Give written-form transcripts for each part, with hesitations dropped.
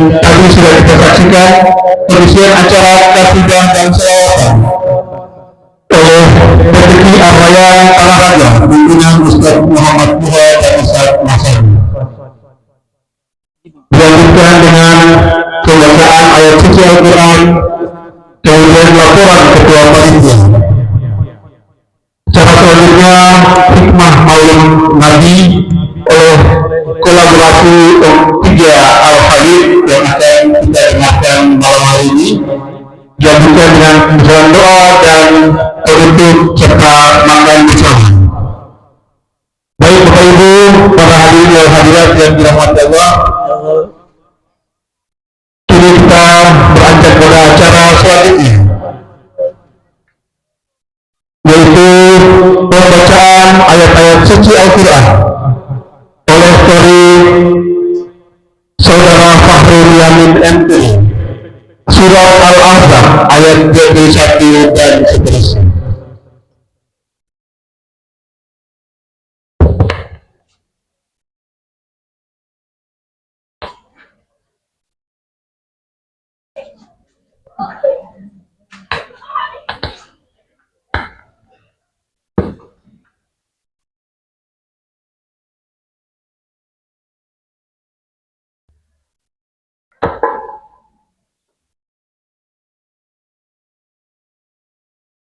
Tadi sudah kita saksikan pengisian acara kasidah dan selawatan oleh PTI Arwayan Olahraga pimpinan Ustaz Muhammad Buha dan Ustaz Masad. Dilanjutkan dengan pembacaan ayat suci Al-Quran, kemudian laporan ketua panitia. Cara selanjutnya hikmah maulid Nabi oleh kolaborasi tiga Al-Khalid yang akan kita dengarkan malam hari ini. Dilanjutkan dengan pembacaan doa dan penutup serta makan bersama. Baik Bapak Ibu, para hadirin dan hadirat yang dirahmati Allah, kini kita beranjak pada acara selanjutnya, yaitu pembacaan ayat-ayat suci Al-Quran oleh dari Saudara Fakhrul Yamin MT, Surat Al-Ahzab ayat 21 dan seterusnya.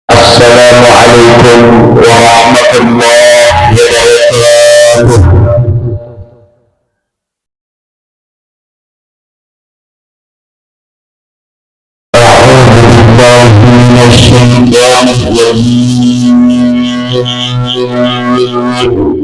Assalamualaikum warahmatullahi wabarakatuh. A'udzu billahi minasyaitonir rajim. Bismillahirrahmanirrahim.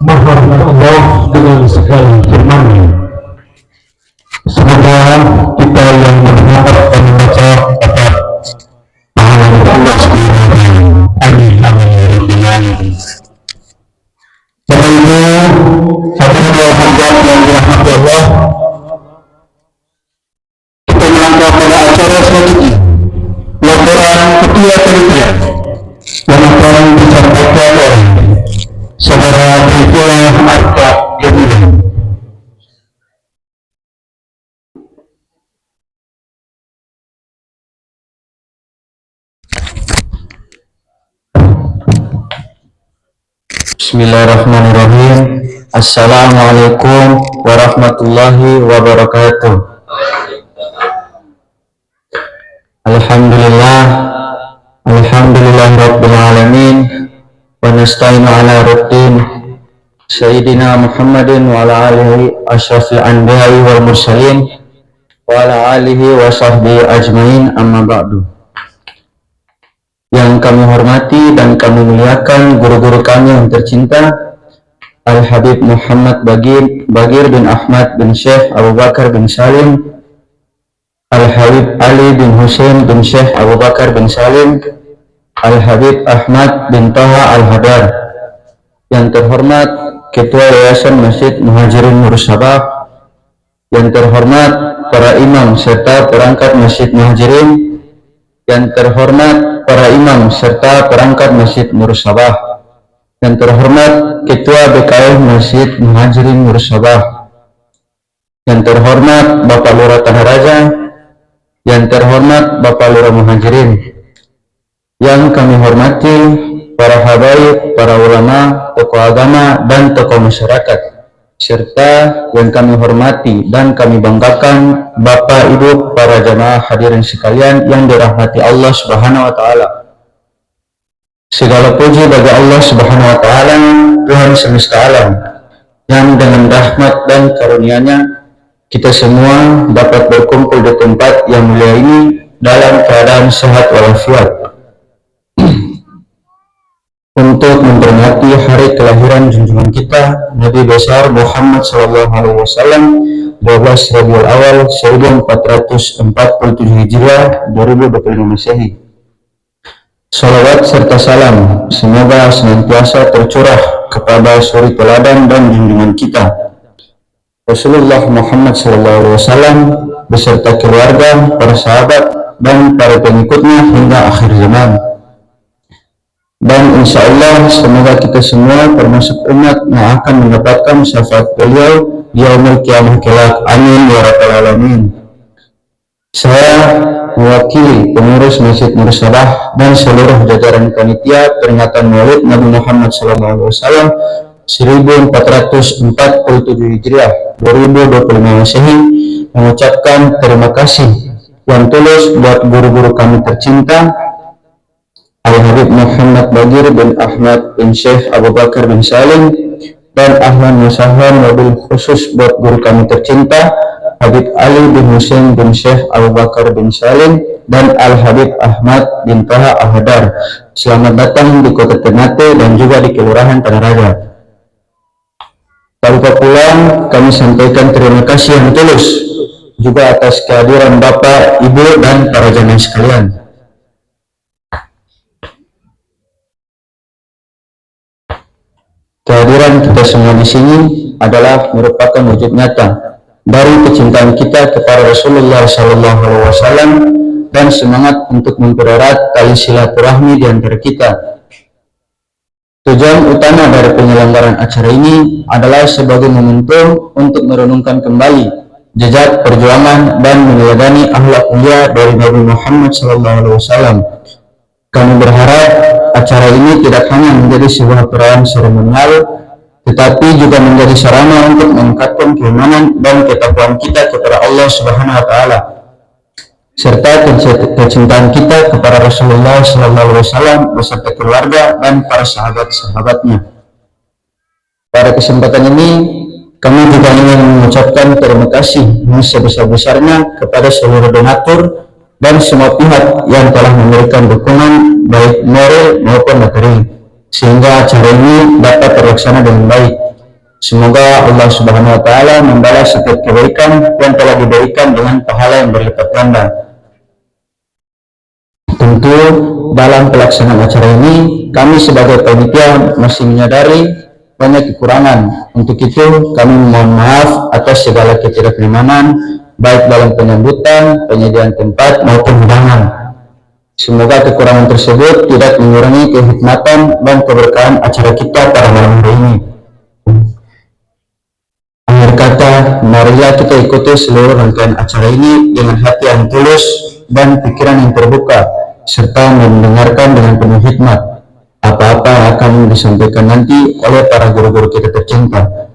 menghormati Allah dengan segala firman-Nya. Semoga kita yang mendengar dan membaca dapat pahala dari Allah Subhanahu wa taala. Amin amin ya rabbal alamin. Bapak Ibu, saudara hadirin yang dirahmati Allah, kita melangkah pada acara selanjutnya, laporan ketua panitia yang akan disampaikan oleh Saudara Ketua Arta Gemini. Bismillahirrahmanirrahim. Assalamualaikum warahmatullahi wabarakatuh. Alhamdulillah rabbil alamin. Wa nasta'inu ala rabbin Sayyidina Muhammadin wa ala alihi asyrafil anbiya'i wal mursalin wa ala alihi wa sahbihi ajmain, amma ba'du. Yang kami hormati dan kami muliakan guru-guru kami yang tercinta, Al-Habib Muhammad Bagir bin Ahmad bin Syekh Abu Bakar bin Salim, Al-Habib Ali bin Hussein bin Syekh Abu Bakar bin Salim, Al-Habib Ahmad bin Taha Al-Hadar. Yang terhormat Ketua Yayasan Masjid Muhajirin Nur Sabah, yang terhormat para imam serta perangkat Masjid Muhajirin, yang terhormat para imam serta perangkat Masjid Nur Sabah, yang terhormat Ketua BKM Masjid Muhajirin Nur Sabah, yang terhormat Bapak Lurah Tanah Raja, yang terhormat Bapak Lurah Muhajirin, yang kami hormati para habaib, para ulama, tokoh agama, dan tokoh masyarakat, serta yang kami hormati dan kami banggakan Bapak Ibu para jamaah hadirin sekalian yang dirahmati Allah Subhanahu wa taala. Segala puji bagi Allah Subhanahu wa taala, Tuhan semesta alam, yang dengan rahmat dan karunia-Nya kita semua dapat berkumpul di tempat yang mulia ini dalam keadaan sehat walafiat untuk memperingati hari kelahiran junjungan kita Nabi besar Muhammad SAW 12 Rabiul Awal 1447 Hijriah 2025 Masehi. Salawat serta salam semoga senantiasa tercurah kepada suri teladan dan junjungan kita Rasulullah Muhammad SAW beserta keluarga, para sahabat, dan para pengikutnya hingga akhir zaman. Dan insya Allah semoga kita semua termasuk umat yang akan mendapatkan syafaat beliau yaumul qiyamah kelak. Amin ya rabbal alamin. Saya mewakili pengurus Masjid Mursalah dan seluruh jajaran panitia peringatan Maulid Nabi Muhammad SAW 1447 Hijriah 2025 Masehi mengucapkan terima kasih yang tulus buat guru-guru kami tercinta Al-Habib Muhammad Bagir bin Ahmad bin Syekh Abu Bakar bin Salim, dan ahlan wa sahlan wabil khusus buat guru kami tercinta Habib Ali bin Husain bin Syekh Abu Bakar bin Salim dan Al-Habib Ahmad bin Taha Al-Hadar. Selamat datang di Kota Ternate dan juga di Kelurahan Tanah Raja. Tanpa pulang, kami sampaikan terima kasih yang tulus juga atas kehadiran Bapak, Ibu, dan para jamaah sekalian. Kehadiran kita semua di sini adalah merupakan wujud nyata dari kecintaan kita kepada Rasulullah SAW dan semangat untuk mempererat tali silaturahmi di antara kita. Tujuan utama dari penyelenggaraan acara ini adalah sebagai momentum untuk merenungkan kembali jejak perjuangan dan meneladani akhlak mulia dari Nabi Muhammad SAW. Kami berharap acara ini tidak hanya menjadi sebuah perayaan seremonial, tetapi juga menjadi sarana untuk meningkatkan keimanan dan ketakwaan kita kepada Allah Subhanahu wa Ta'ala, serta kecintaan kita kepada Rasulullah SAW beserta keluarga dan para sahabat-sahabatnya. Pada kesempatan ini, kami juga ingin mengucapkan terima kasih yang sebesar-besarnya kepada seluruh donatur dan semua pihak yang telah memberikan dukungan baik moral maupun materi sehingga acara ini dapat terlaksana dengan baik. Semoga Allah Subhanahu wa Ta'ala membalas setiap kebaikan yang telah diberikan dengan pahala yang berlipat ganda. Tentu dalam pelaksanaan acara ini kami sebagai panitia masih menyadari banyak kekurangan. Untuk itu kami mohon maaf atas segala ketidaknyamanan baik dalam penyambutan, penyediaan tempat maupun hidangan. Semoga kekurangan tersebut tidak mengurangi kehikmatan dan keberkahan acara kita pada malam hari ini. Akhir kata, marilah kita ikuti seluruh rangkaian acara ini dengan hati yang tulus dan pikiran yang terbuka, serta mendengarkan dengan penuh hikmat apa-apa yang akan disampaikan nanti oleh para guru-guru kita tercinta.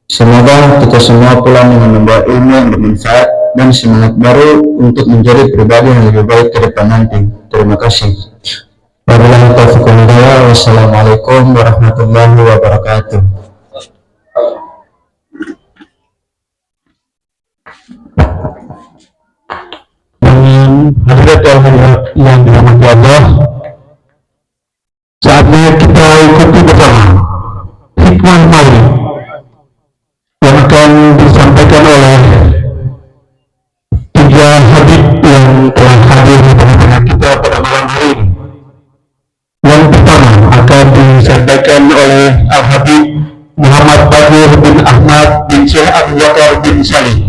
Semoga kita semua pulang dengan membawa ilmu yang bermanfaat dan semangat baru untuk menjadi pribadi yang lebih baik ke depan nanti. Terima kasih. Wabillahi taufiq wal hidayah. Wassalamualaikum warahmatullahi wabarakatuh. Hadirat yang dirahmati Allah, saatnya kita ikuti bersama hikmah Maulid yang akan disampaikan oleh tiga habib yang telah hadir di tengah-tengah kita pada malam hari ini. Yang pertama akan disampaikan oleh Al-Habib Muhammad Bagir bin Ahmad bin Syekh Abu Bakar bin Salim.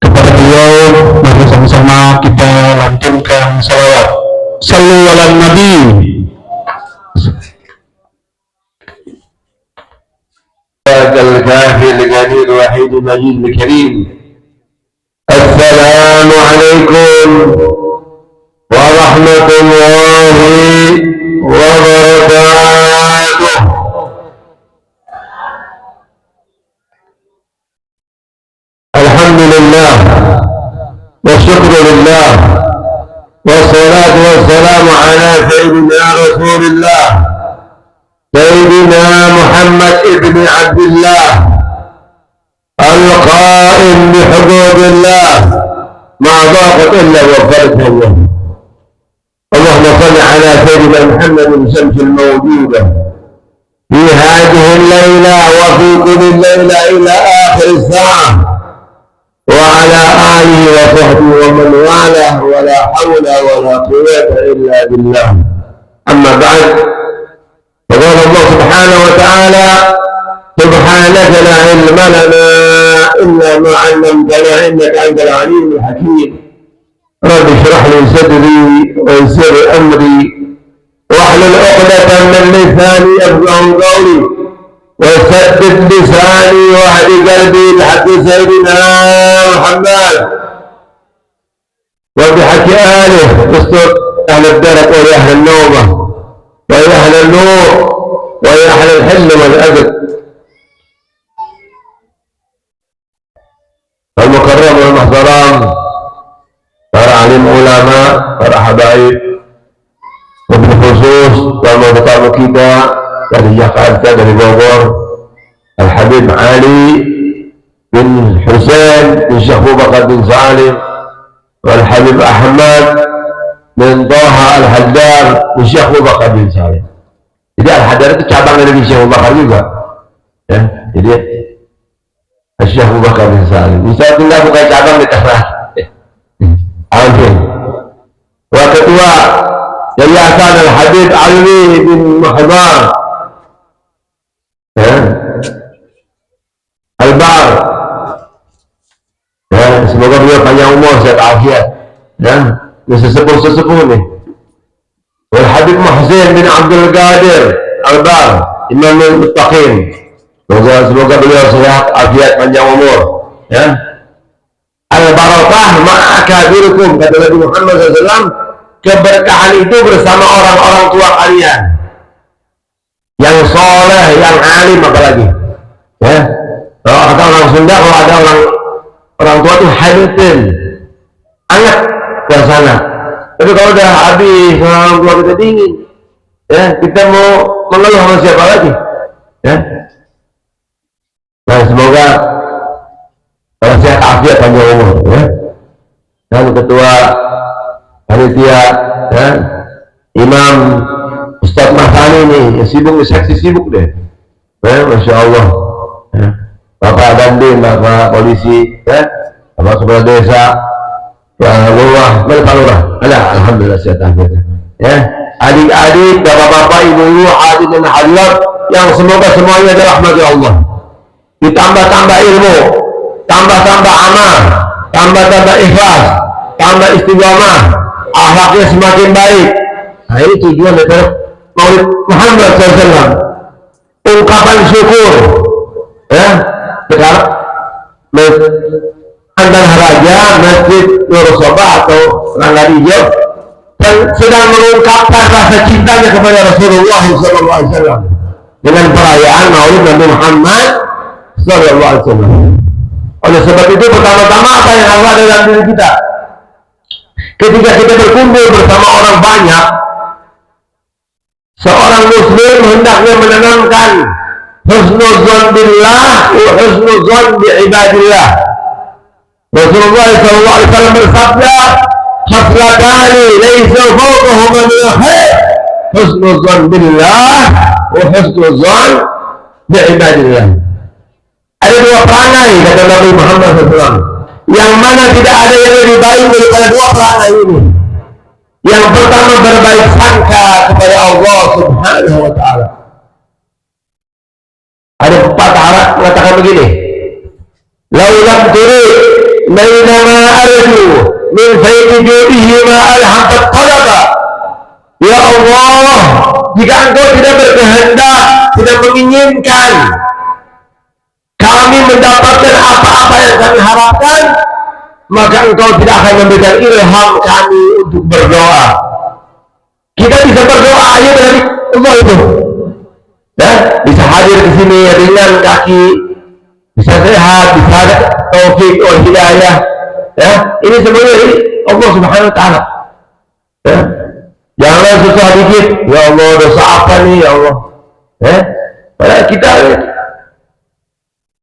Kepada beliau, mari sama-sama kita lantunkan salawat. Sallu ala Nabi. الكافي الغني الوحيد المجيد الكريم. السلام عليكم ورحمة الله وبركاته. الحمد لله والشكر لله والصلاة والسلام على سيدنا رسول الله سيدنا محمد ابن عبد الله القائم بحدود الله ما ضاقت الا وفرتها الله. اللهم صل على سيدنا محمد الشمس الموجوده في هذه الليله وفي كل الليله الى اخر الساعه وعلى اله وصحبه ومن والاه ولا حول ولا قوه الا بالله. اما بعد، فقال الله سبحانه وتعالى: سبحانك لا علم لنا إلا ما علمتنا إنك أنت العليم الحكيم. رب اشرح لي صدري ويسر أمري واحلل عقدة من لساني يفقهوا قولي وثبت لساني واهد قلبي بحق سيدنا محمد وبحق آله استر أهل الدرك ويا أهل النوبة ويا أهل النور ويا أهل الحل والأدب المكرم والمحترم para alim ulama, para habaib, wabil khusus tamu-tamu kita dari Jakarta, dari Bogor, Al-Habib Ali bin Husain bin Syekh Abu Bakar bin Salim, Al-Habib Ahmad bin Taha Al-Haddar bin Syekh Abu Bakar bin Salim. Jadi Al-Haddar itu cabang dari Syekh Abu Bakar juga, ya. Jadi Syekh Abu Bakar bin Salim. Bisa tinggal bukan cabang di tanah. Amin. Wa ketua Yayasan Al-Habib Ali bin Muhammad Al-Bar, semoga beliau panjang umur, sehat afiat, dan sesepuh nih. Al-Habib Muhsin bin Abdul Qadir Al-Bar, Imamul Muttaqin, semoga beliau sehat afiat, panjang umur, ya. Al-barakah ma'akabirukum, kata Nabi Muhammad SAW, keberkahan itu bersama orang-orang tua kalian yang soleh, yang alim, apalagi, ya. Kalau kata orang Sunda, kalau ada orang tua itu hadirin, anget ke sana. Tapi kalau udah habis, orang tua kita dingin, ya, kita mau mengeluh sama siapa lagi, ya. Nah, semoga kalau sehat afiat panjang umur, ya. Dan ketua panitia, ya, Imam Ustadz Mahani nih, yang sibuk, seksi sibuk deh, ya, Masya Allah, ya. Bapak Dandim, Bapak Polisi, ya, Bapak Kepala Desa, Pak Lurah, Pak Lurah, alhamdulillah sehat afiat, ya. Adik-adik, bapak-bapak, ibu-ibu, hadirin dan hadirat, yang semoga semuanya adalah rahmat Allah. Ditambah-tambah ilmu, tambah-tambah amal, tambah-tambah ikhlas, tambah istiqomah, akhlaknya semakin baik. Nah, ini tujuan dari Maulid Muhammad SAW. Ungkapan syukur, ya. Sekarang Andan Haraja, Masjid Nur Soba atau Rangga Hijau sedang mengungkapkan rasa cintanya kepada Rasulullah SAW dengan perayaan Maulid Nabi Muhammad SAW. Oleh sebab itu, pertama-tama apa yang Allah ada dalam diri kita? Ketika kita berkumpul bersama orang banyak, seorang muslim hendaknya menanamkan husnuzon billah wa husnuzon bi'ibadillah. Rasulullah SAW bersabda, khaslatani laisa fawqahuma min khair, husnuzon billah wa husnuzon bi'ibadillah. Ada dua perangai, kata Nabi Muhammad SAW, yang mana tidak ada yang lebih baik daripada dua perangai ini. Yang pertama, berbaik sangka kepada Allah Subhanahu wa Ta'ala. Ada pepatah mengatakan begini, laulam turi bainama arju min faidi judihi ma alhamdat talaba. Ya Allah, jika engkau tidak berkehendak, tidak menginginkan kami mendapatkan apa-apa yang kami harapkan, maka engkau tidak akan memberikan ilham kami untuk berdoa. Kita bisa berdoa aja dari Allah itu, ya, bisa hadir di sini ringan kaki, bisa sehat, bisa ada taufik atau hidayah, ya. Ini semuanya dari Allah Subhanahu Wa Taala, ya. Jangan susah dikit, ya Allah dosa apa nih ya Allah, ya. Padahal kita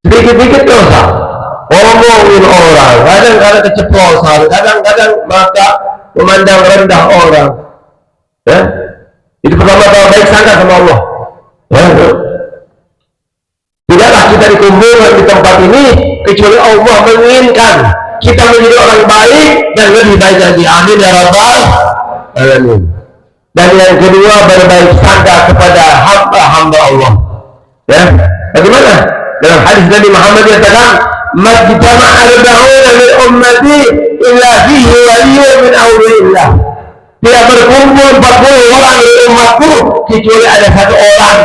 sedikit-sedikit dosa, ngomongin orang, kadang-kadang keceplosan, kadang-kadang mata memandang rendah orang, ya. Itu pertama-tama baik sangka sama Allah, ya. Tidaklah kita dikumpulkan di tempat ini kecuali Allah menginginkan kita menjadi orang baik dan lebih baik lagi. Amin ya rabbal alamin. Dan yang kedua, berbaik sangka kepada hamba-hamba Allah, ya. Bagaimana? Dalam hadis Nabi Muhammad dikatakan, "Majtama' arba'una min ummati illa fihi waliyyun min awliyillah." Tidak berkumpul 40 orang dari umatku kecuali ada satu orang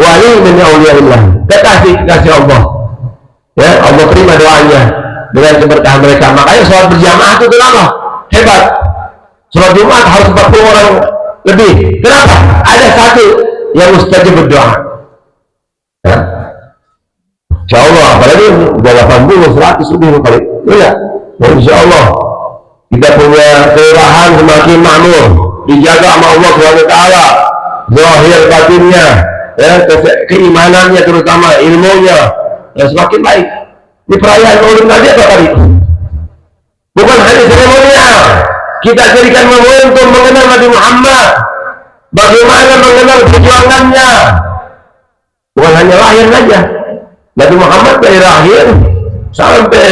wali min auliyaillah, kekasih Allah. Ya, Allah terima doanya dengan keberkahan mereka. Makanya sholat berjamaah itu kenapa? Hebat. Sholat Jumat harus 40 orang lebih. Kenapa? Ada satu yang mustajab berdoa. Ya. Insya Allah, apalagi udah 80, 100 lebih kali. Iya. Ya, insya Allah kita punya kelurahan semakin makmur, dijaga sama Allah SWT, zahir batinnya, ya, keimanannya terutama ilmunya, ya, semakin baik. Ini perayaan Maulid Nabi apa tadi? Bukan hanya seremonial, kita jadikan momentum mengenal Nabi Muhammad, bagaimana mengenal perjuangannya. Bukan hanya lahir saja, Nabi Muhammad dari lahir sampai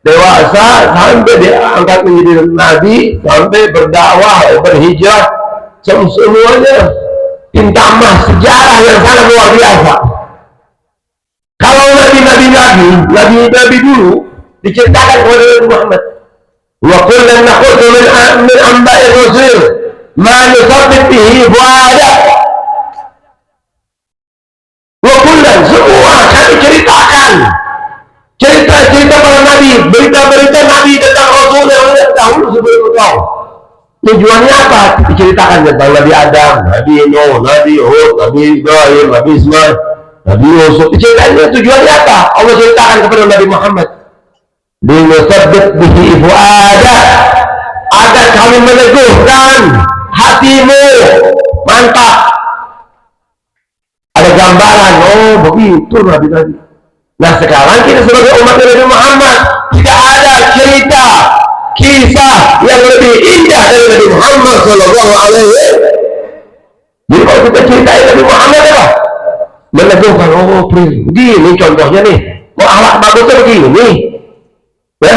dewasa, sampai diangkat menjadi nabi, sampai berdakwah, berhijrah, semuanya tintamah sejarah yang sangat luar biasa. Kalau nabi dulu diceritakan oleh Nabi Muhammad, wa kullan naqulu min anba'i rusul ma nusabbit bihi fuada. Wa kullan, semua kami ceritakan cerita-cerita para nabi, berita-berita nabi tentang Rasul yang dahulu sebelum engkau. Tujuannya apa? Diceritakan tentang Nabi Adam, Nabi Nuh, Nabi Hud, Nabi Ibrahim, Nabi Ismail, Nabi Yusuf. Diceritakan tujuannya apa? Allah ceritakan kepada Nabi Muhammad, linusabbit bihi fuada, agar kami meneguhkan hatimu. Mantap. Ada gambaran, oh begitu Nabi tadi. Nah sekarang kita sebagai umat Nabi Muhammad tidak ada cerita, kisah yang lebih indah dari Nabi Muhammad Sallallahu Alaihi Wasallam. Jadi kalau kita ceritain Nabi Muhammad apa? Meneguhkan, oh begini contohnya nih, mau akhlak bagusnya begini, ya.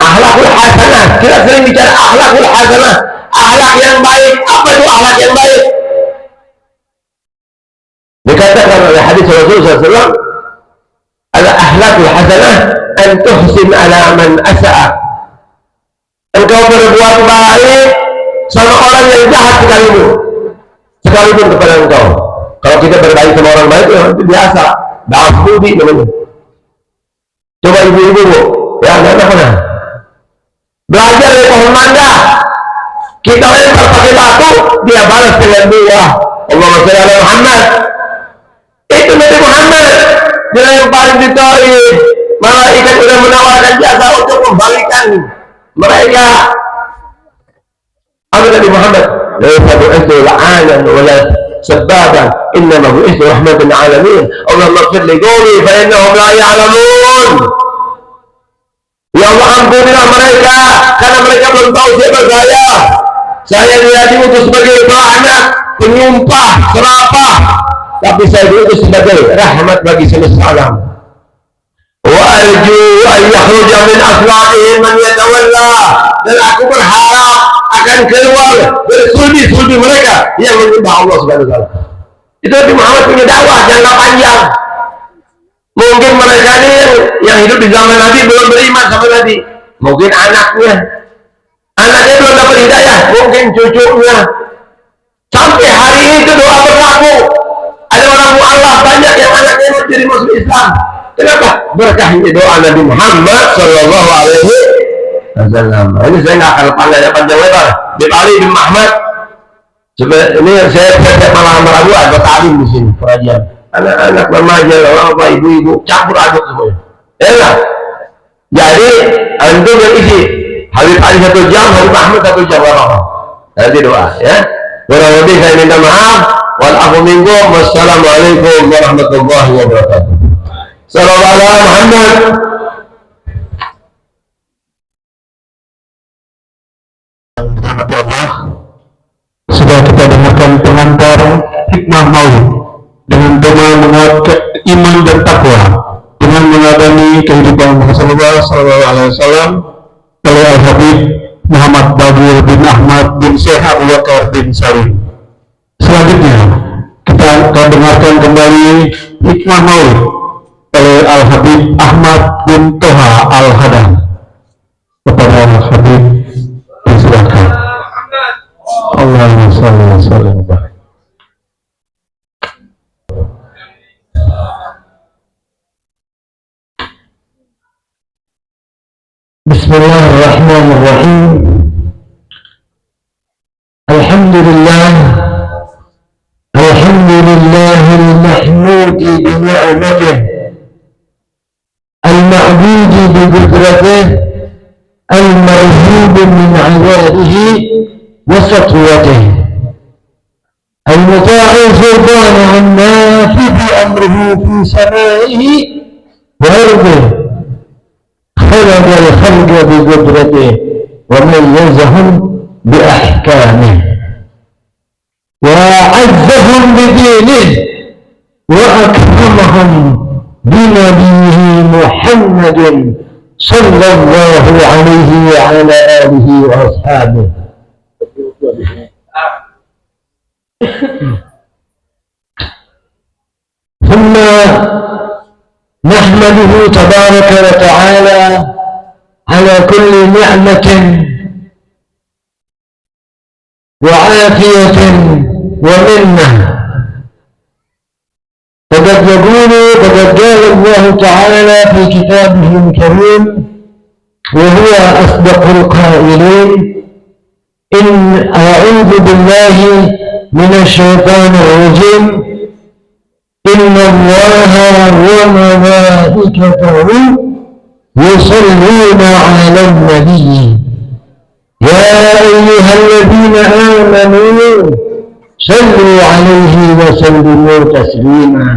Akhlakul hasanah, kita sering bicara akhlakul hasanah, akhlak yang baik. Apa itu akhlak yang baik? Dikatakan oleh hadis Rasulullah SAW, al-akhlakul hasanah an tuhsin ala man asa'a. Engkau berbuat baik sama orang yang jahat sekalipun kepada engkau. Kalau kita berbaik sama orang baik, ya itu biasa, balas budi namanya. Coba ibu-ibu, ya anak-anak mana? Belajar dari pohon mangga, kita lempar pakai batu, dia balas dengan buah. Allahumma shalli ala Muhammad. Itu Nabi Muhammad dilemparin di Taif, malaikat sudah menawarkan jasa untuk membalikkan mereka. Apa Nabi Muhammad? Laisa bu'ithu la'anan wala sabbaban, innama bu'ithu rahmatan alamin. Allahumma ighfir li qaumi fa innahum la ya'lamun. Ya Allah, ampunilah mereka karena mereka belum tahu siapa saya. Saya diutus sebagai pelaknat, penyumpah, serapah, tapi saya diutus sebagai rahmat bagi semesta alam. Wa arju an yakhruja min aslabihim man yatawalla, dan aku berharap akan keluar dari sulbi-sulbi mereka yang menyembah Allah Subhanahu wa taala. Itu Nabi Muhammad punya dakwah jangka panjang. Mungkin mereka ini yang hidup di zaman Nabi belum beriman sama Nabi. Mungkin anaknya belum dapat hidayah, mungkin cucunya. Sampai hari ini itu doa berlaku. Ada orang mu'alaf banyak yang anaknya menjadi masuk Islam. Kenapa? Berkah ini doa Nabi Muhammad Sallallahu Alaihi Wasallam. Ini saya nggak akan panjang lebar. Bin Ali bin Muhammad. Ini saya malam Rabu ada talim di sini pengajian. Anak-anak remaja, bapak, ibu-ibu campur aduk semuanya. Enak. Jadi antum yang isi. Habib Ali 1 jam, Habib Ahmad 1 jam. Nanti doa, ya. Kurang lebih saya minta maaf. Wal minkum. Wassalamualaikum warahmatullahi wabarakatuh. Sallallahu alaihi Muhammad. Sudah kita dengarkan pengantar hikmah maulid dengan tema menguatkan iman dan takwa dengan mengadani kehidupan Rasulullah Sallallahu Alaihi Wasallam oleh Al-Habib Muhammad Bagir bin Ahmad bin Syekh Abu Bakar bin Salim. Selanjutnya kita akan dengarkan kembali hikmah maulid oleh Al-Habib Ahmad bin Toha Al-Hadam. Kepada Al-Habib disilakan. Allahumma shalli wa sallim. وسطوته المطاع الفرقان النافذ أمره في سمائه وأرضه خلق الخلق بقدرته وميزهم بأحكامه وأعزهم بدينه وأكرمهم بنبيه محمد صلى الله عليه وعلى آله وأصحابه. ثم نحمده تبارك وتعالى على كل نعمة وعافية ومنة. فقد قال الله تعالى في كتابه الكريم وهو أصدق القائلين: إن أعوذ بالله من الشيطان الرجيم إن الله وملائكته يصلون على النبي يا أيها الذين آمنوا صلوا عليه وسلموا تسليما.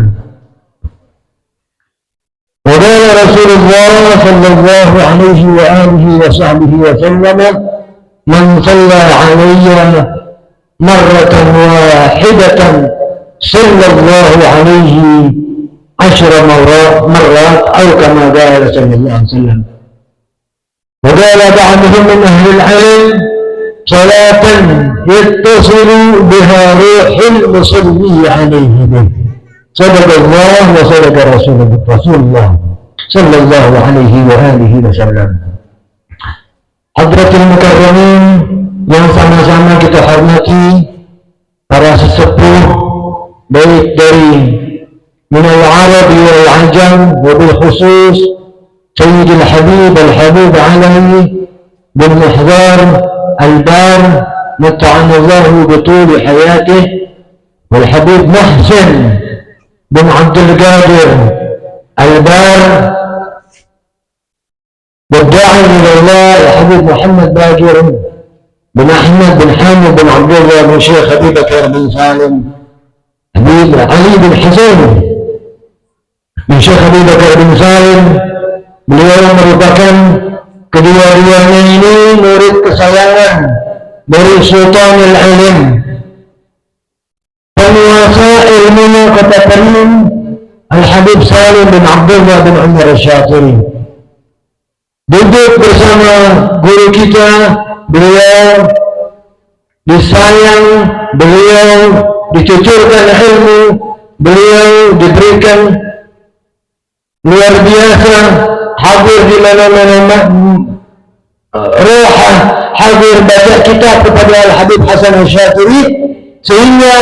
وقال رسول الله صلى الله عليه وآله وصحبه وسلم: من صلى علي مرة واحدة صلى الله عليه 10 مرات أو كما قال صلى الله عليه وسلم. وقال بعضهم من أهل العلم: صلاة يتصل بها روح المصلي عليه به. صدق الله وصدق رسول الله صلى الله عليه وآله وسلم. Hadratul Mukarramin yang sama-sama kita hormati, para sesepuh baik dari minal Arabi wal Ajam, wabil khusus Sayyidil Habib Al-Habib Ali bin Muhdar Al-Bar متعن الله بطول حياته، والحبيب محسن بن عبد القادر البار، والداعي الى الله الحبيب محمد باقر بن احمد بن حامد بن عبد الله بن شيخ ابي بكر بن سالم حبيب علي بن حسين بن شيخ ابي بكر بن سالم. Beliau merupakan kedua-duanya ini murid kesayangan dari Sultanul Alim, penguasa ilmunya kota Tarim, Al-Habib Salim bin Abdullah bin Umar Al-Syatiri. Duduk bersama guru kita, beliau disayang, beliau dicucurkan ilmu, beliau diberikan luar biasa, hadir di mana-mana roha, hadir baca kitab kepada Al-Habib Hasan Al-Syatiri, sehingga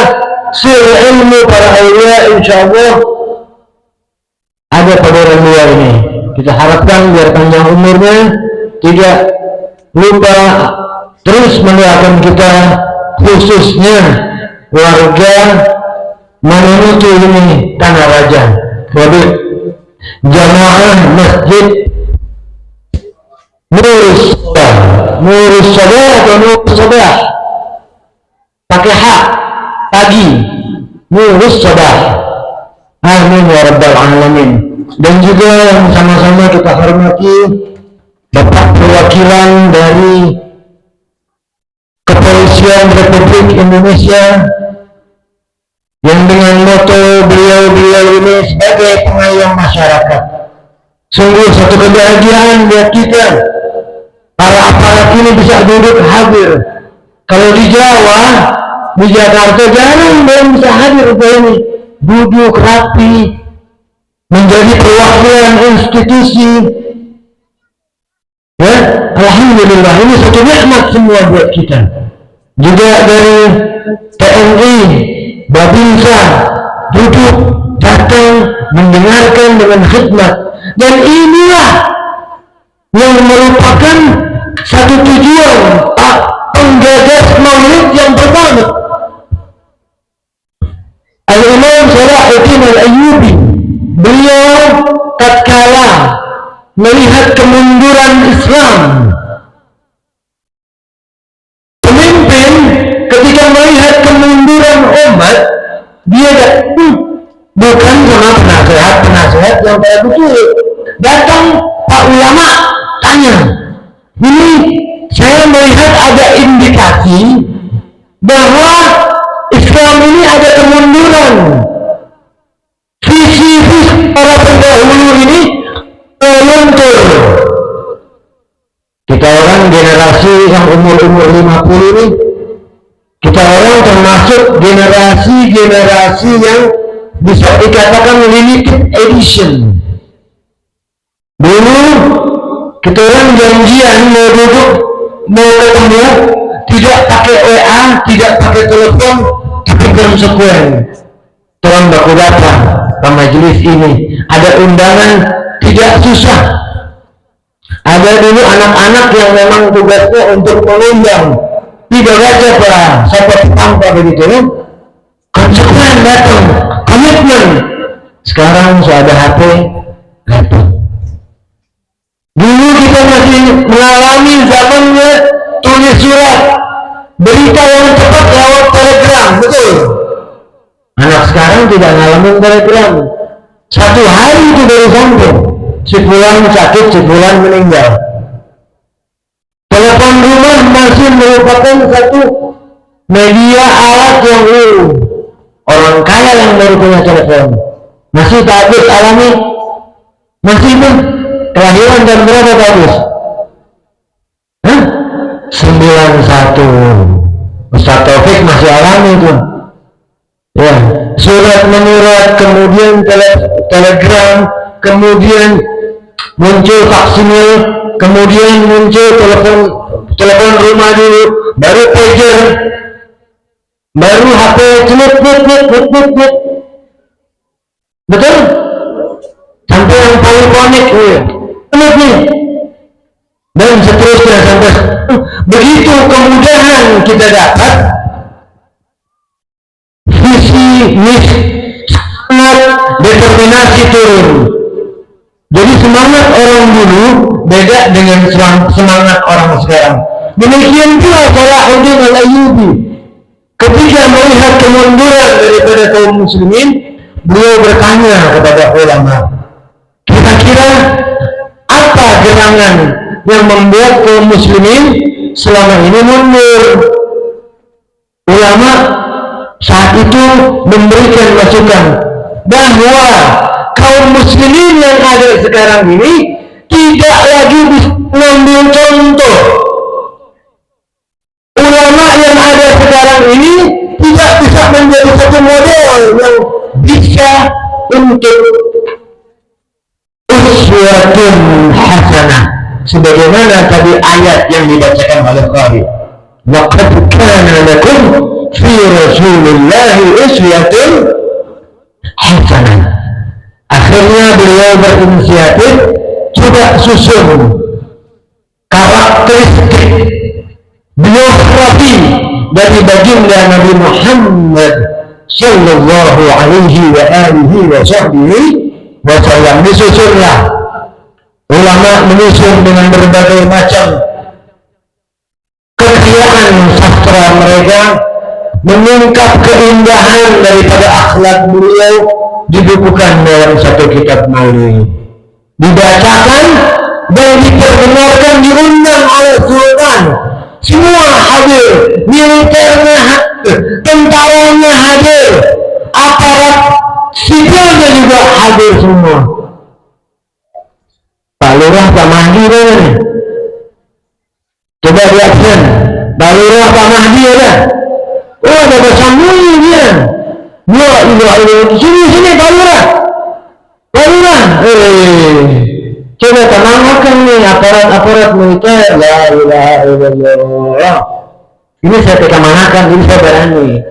sir ilmu para awliya insyaallah ada pada orang luar ini. Kita harapkan biar panjang umurnya, tidak lupa terus mendoakan kita, khususnya warga Manumutu ini, Tanah Raja, wabil jamaah masjid Nurus Sabah atau Nurus Sabah pakai hak pagi, Nurus Sabah. Amin ya rabbal alamin. Dan juga yang sama-sama kita hormati Bapak perwakilan dari Kepolisian Republik Indonesia yang dengan moto beliau ini sebagai pengayom masyarakat. Sungguh satu kebahagiaan buat kita, para aparat ini bisa duduk hadir. Kalau di Jawa, di Jakarta jarang belum bisa hadir ini, duduk rapi, menjadi perwakilan institusi. Ya, alhamdulillah, ini satu nikmat semua buat kita. Juga dari TNI, Babinsa duduk, datang, mendengarkan dengan khidmat. Dan inilah yang merupakan satu tujuan penggagas maulid yang pertama. Al-Imam Salahuddin Al-Ayyubi, beliau tatkala melihat kemunduran Islam, pemimpin kemunduran umat, dia bukan sama penasehat yang kayak betul. Datang Pak ulama tanya, ini saya melihat ada indikasi bahwa Islam ini ada kemunduran. Visi para pendahulu ini luntur. Kita orang generasi yang umur 50 ini, kita orang termasuk generasi yang bisa dikatakan limited edition. Dulu kita orang janjian mau duduk, mau ketemu, tidak pakai WA, tidak pakai telepon, tapi konsekuen. Tolong baku datang ke majelis ini, ada undangan, tidak susah. Ada dulu anak-anak yang memang tugasnya untuk mengundang, tidak baca siapa tanpa begitu, konsekuen datang, komitmen. Sekarang sudah ada HP, laptop. Dulu kita masih mengalami zamannya tulis surat, berita yang cepat lewat telegram, betul. Anak sekarang tidak ngalamin telegram, 1 hari itu baru sampai. Si fulan sakit, si fulan meninggal. Telepon rumah masih merupakan satu media alat yang orang kaya yang baru punya telepon. Masih tak habis alami, masih pun kelahiran dan berapa bagus? 91. Ustaz Taufik masih alami itu. Ya, surat menyurat, kemudian telegram, kemudian muncul faksimil, kemudian muncul telepon rumah dulu, baru pager, baru HP celit, betul? Sampai yang polifonik, dan seterusnya sampai begitu kemudahan kita dapat. Visi, determinasi turun. Jadi semangat orang dulu beda dengan semangat orang sekarang. Demikian pula Salahuddin Al-Ayyubi ketika melihat kemunduran daripada kaum muslimin, beliau bertanya kepada ulama, kira-kira apa gerangan yang membuat kaum muslimin selama ini mundur? Ulama saat itu memberikan masukan bahwa kaum muslimin yang ada sekarang ini tidak lagi bisa mengambil contoh. Ulama yang ada sekarang ini tidak bisa menjadi satu model yang bisa untuk uswatun hasanah, sebagaimana tadi ayat yang dibacakan oleh Qari, laqad kana lakum fi rasulillahi uswatun hasanah. Akhirnya beliau berinisiatif coba susun karakteristik biografi dari baginda Nabi Muhammad sallallahu alaihi wa alihi wa sahbihi wasallam. Disusunlah, ulama menyusun dengan berbagai macam kekayaan sastra mereka, mengungkap keindahan daripada akhlak beliau, dibukukan dalam satu kitab maulid, dibacakan dan diperdengarkan, diundang oleh sultan. Semua hadir, militernya hadir, tentaranya hadir, aparat sipilnya juga hadir semua. Pak Lurah, Pak Mahdi mana? Coba lihatkan, Pak Lurah, Pak Mahdi ada? Oh, ada bersambungnya dia. Sini Pak Lurah, Pak Lurah. Coba tenangkan nih aparat militer. La ilaha illallah. Ini saya tekamanakan, ini saya berani.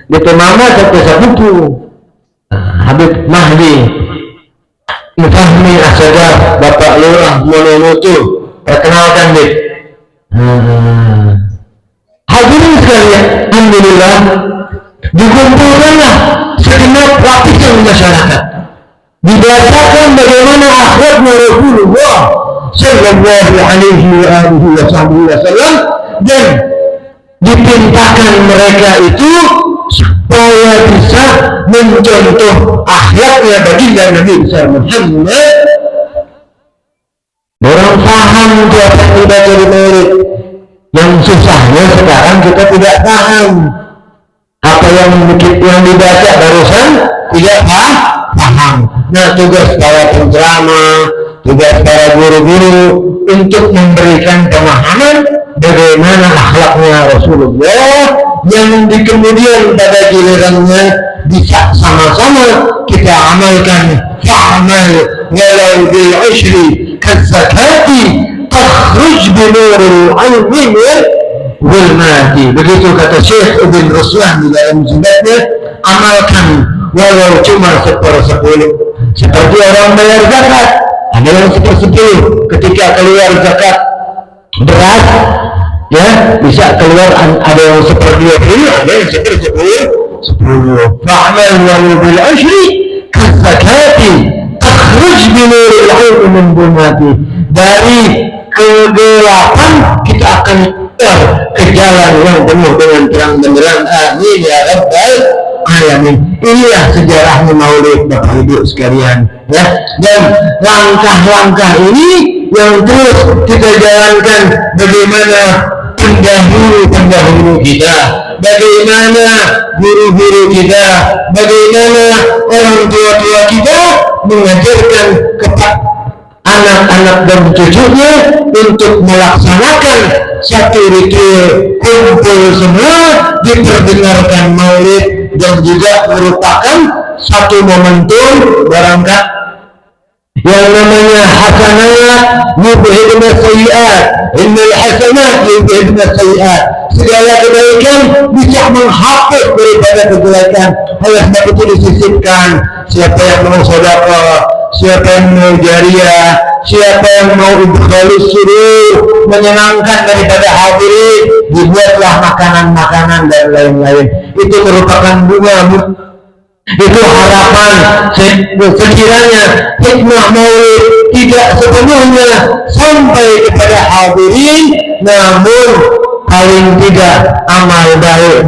Di temama saya bisa buku. Habib Mahdi, Fahmi Asadar, Bapak Lurah Monomoto, perkenalkan Bib. Hadirin sekalian, alhamdulillah dikumpulkanlah segenap lapisan masyarakat, dibacakan bagaimana akhlaknya Rasulullah sallallahu alaihi wa alihi wasallam, dan dipintakan mereka itu supaya bisa mencontoh akhlaknya baginda Nabi Muhammad. Orang paham itu apa yang dibaca di maulid. Yang susahnya sekarang kita tidak paham apa yang dibaca barusan, tidak paham. Nah, tugas para penceramah, tugas para guru-guru untuk memberikan pemahaman bagaimana akhlaknya Rasulullah yang di kemudian pada gilirannya bisa sama-sama kita amalkan. Fa'amal walau bil ushri kazakati takhruj binurul ilmi wal mati. Begitu kata Syekh Ibn Ruslan di dalam zibatnya, amalkan walau cuma 1/10. Seperti orang bayar zakat, ada yang 1/10. Ketika keluar zakat beras, ya bisa keluar ada yang 1/20, ada yang 1/10. Fa'amal walau bil ushri kazakati takhruj binurul ilmi min mati. Dari kegelapan kita akan ke jalan yang penuh dengan terang benderang. Amin ya rabbal alamin. Inilah sejarahnya maulid Bapak Ibu sekalian, ya. Dan langkah-langkah ini yang terus kita jalankan. Bagaimana pendahulu kita, bagaimana guru-guru kita, bagaimana orang tua-tua kita mengajarkan kepada anak-anak dan cucunya untuk melaksanakan satu ritual kumpul semua, diperdengarkan maulid, dan juga merupakan satu momentum barangkali yang namanya hasanat yudhibna sayyi'at, innal hasanat yudhibna sayyi'at. Segala kebaikan bisa menghapus daripada kejelekan. Oleh sebab itu disisipkan, siapa yang mau sedekah, siapa yang mau jariah, siapa yang mau idkhalus surur, menyenangkan daripada hadirin, dibuatlah makanan-makanan dan lain-lain. Itu merupakan bunga. Itu harapan sekiranya hikmah maulid tidak sepenuhnya sampai kepada hadirin, namun paling tidak amal baik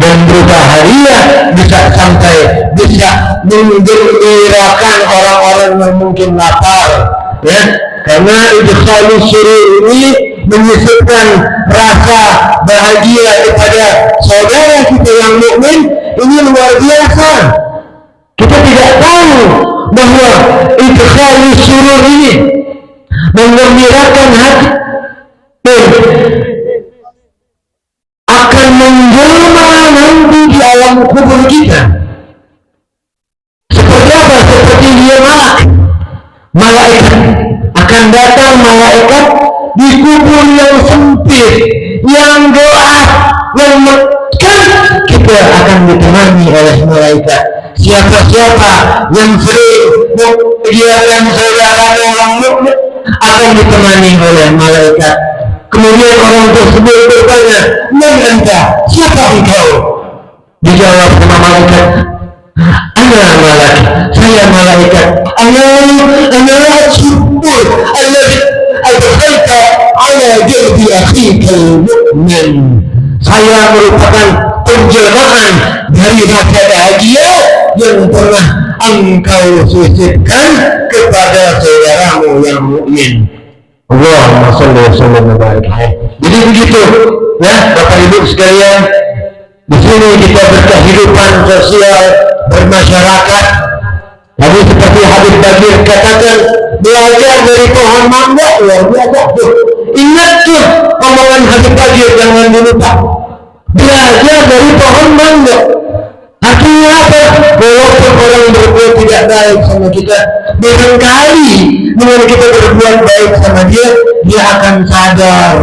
dan berupa hadiah bisa sampai, bisa menggembirakan orang-orang yang mungkin lapar, ya. Karena idkhalus surur ini menyisipkan rasa bahagia kepada saudara kita yang mukmin. Ini luar biasa. Kita tidak tahu bahwa idkhalus surur ini menggembirakan hati akan menjelma nanti di alam kubur kita. Seperti apa? Seperti dia malaikat akan datang, malaikat di kubur yang sempit, yang gelap, yang mekan, kita akan ditemani oleh malaikat. Siapa-siapa yang sering mengiyakan saudara orang mukmin akan ditemani oleh malaikat. Kemudian orang tersebut bertanya, "Man anta? Siapa engkau?" Dijawab sama malaikat, "Ana malaikat, saya malaikat. Ana syukur alladzi adkhalta ala jalbi akhika al-mu'min." Saya merupakan penjelmaan dari rasa bahagia yang pernah engkau sisipkan kepada saudaramu yang mukmin. Allahumma shalli wa sallim wa barik. Jadi begitu, ya Bapak Ibu sekalian. Di sini kita berkehidupan sosial, bermasyarakat. Jadi seperti Habib Bagir katakan, belajar dari pohon mangga, luar biasa tuh. Ingat tuh omongan Habib Bagir, jangan dilupa. Belajar dari pohon mangga. Artinya apa? Walaupun orang berbuat tidak baik sama kita, barangkali dengan kita berbuat baik sama dia, dia akan sadar.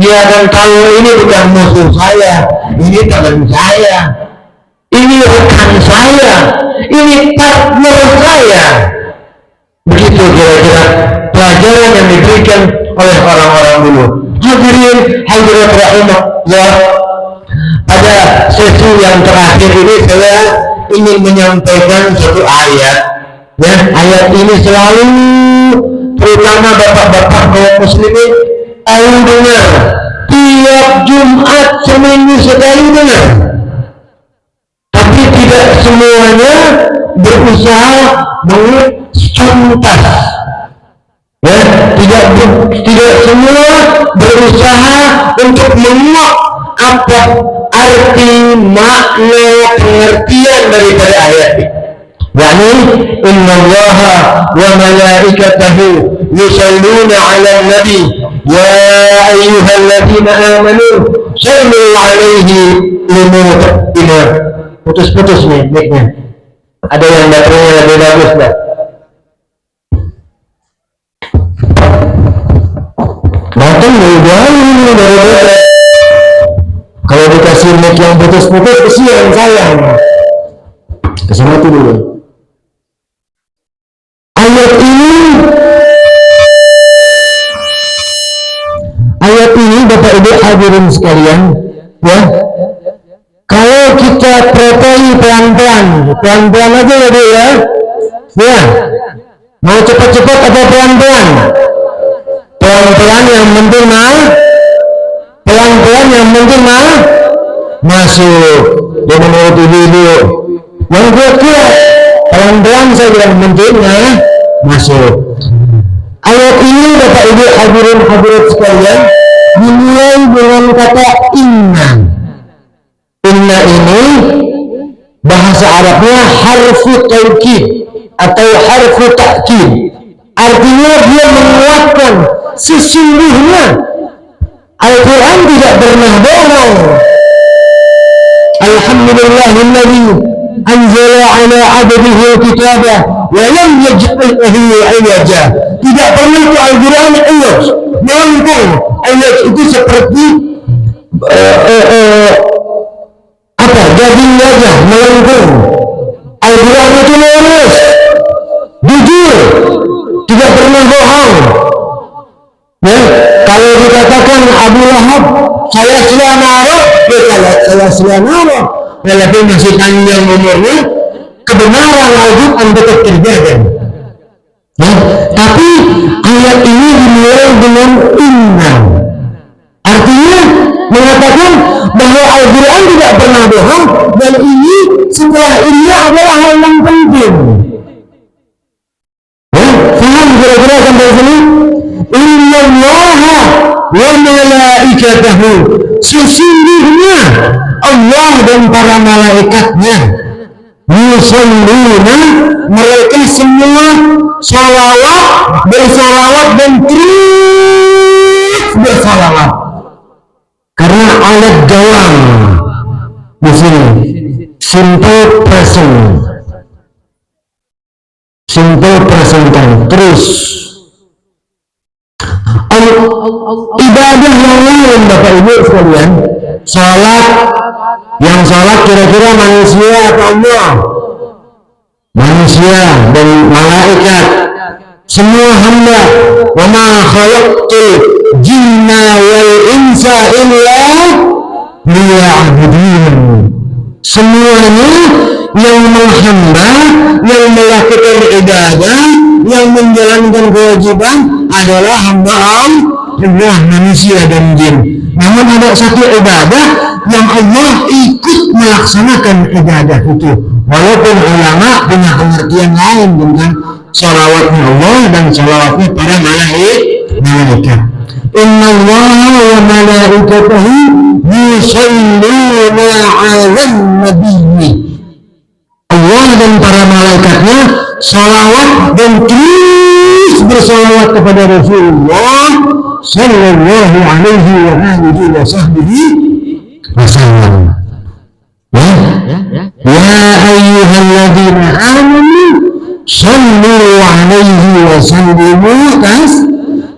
Dia akan tahu ini bukan musuh saya, ini teman saya, ini rekan saya, ini partner saya. Begitu kira-kira pelajaran yang diberikan oleh orang-orang dulu. Hadirin hadirat rahimahullah, pada sesi yang terakhir ini saya ingin menyampaikan satu ayat. Ya, ayat ini selalu terutama bapak-bapak kaum muslimin tahu dengar tiap Jumat seminggu sekali dengar, tapi tidak semuanya berusaha menguntas. Ya, tidak semua berusaha untuk menguak apa arti, makna, pengertian daripada ayat ini. Yani innallaha wa malaikatahu yusalluna 'alan nabi ya ayyuhalladzina amanu sallu 'alaihi wa putus-putus nih mic-nya. Ada yang baterainya lebih bagus enggak? Datang dari dari kalau dikasih mic yang putus-putus kesian sayang. Kasih mati dulu. Ayat ini Bapak Ibu hadirin sekalian, ya. Kalau kita protei pelan-pelan aja ya Bu ya. Ya. Mau cepat-cepat atau pelan-pelan? Pelan-pelan yang penting masuk. Jangan mau dulu. Yang kedua, pelan-pelan saya bilang pentingnya masuk. Ayat ini Bapak Ibu hadirin hadirat sekalian dimulai dengan kata inna. Inna ini bahasa Arabnya harfu taukid atau harfu ta'kid. Artinya dia menguatkan sesungguhnya Al-Quran tidak pernah bohong. Alhamdulillahilladzi anzala ala abdihi al-kitaba wa lam yaj'al lahu iwaja. Tidak pernah itu Al-Quran iwaj, melengkung. Iwaj itu seperti daging wajah melengkung. Al-Quran itu lurus, jujur, tidak pernah bohong. Ya, kalau dikatakan Abu Lahab saya selanara, ya kalau saya selanara, walaupun masih panjang umurnya, kebenaran Al-Quran tetap terjaga. Ya, tapi ayat ini dimulai dengan inna. Artinya mengatakan bahwa Al-Quran tidak pernah bohong, dan ini setelah ini adalah hal yang penting. Ya, paham kira-kira sampai sini? Innallaha wa malaikatahu, sesungguhnya Allah dan para malaikatnya, yusalluna, mereka semua bersalawat dan terus bersalawat. Karena alat dawam di sini simple present tense, terus. Ibadah yang lain Bapak Ibu sekalian, sholat kira-kira manusia atau Allah? Manusia dan malaikat, semua hamba. Wa ma khalaqtul jinna wal insa illa liya'budun. Semuanya yang menghamba, yang melakukan ibadah, yang menjalankan kewajiban adalah hamba Allah, manusia dan jin. Namun ada satu ibadah yang Allah ikut melaksanakan ibadah itu. Walaupun ulama punya pengertian lain tentang salawatnya Allah dan salawatnya para malaikat. Innallaha wa malaikatahu yusalluna 'alan nabiyyi. Allah dan para malaikatnya salawat dan terus bersalawat kepada Rasulullah sallallahu alaihi wa alihi wa sahbihi wasallam. Ya ayyuhalladzina amanu sallu alaihi wa sallimu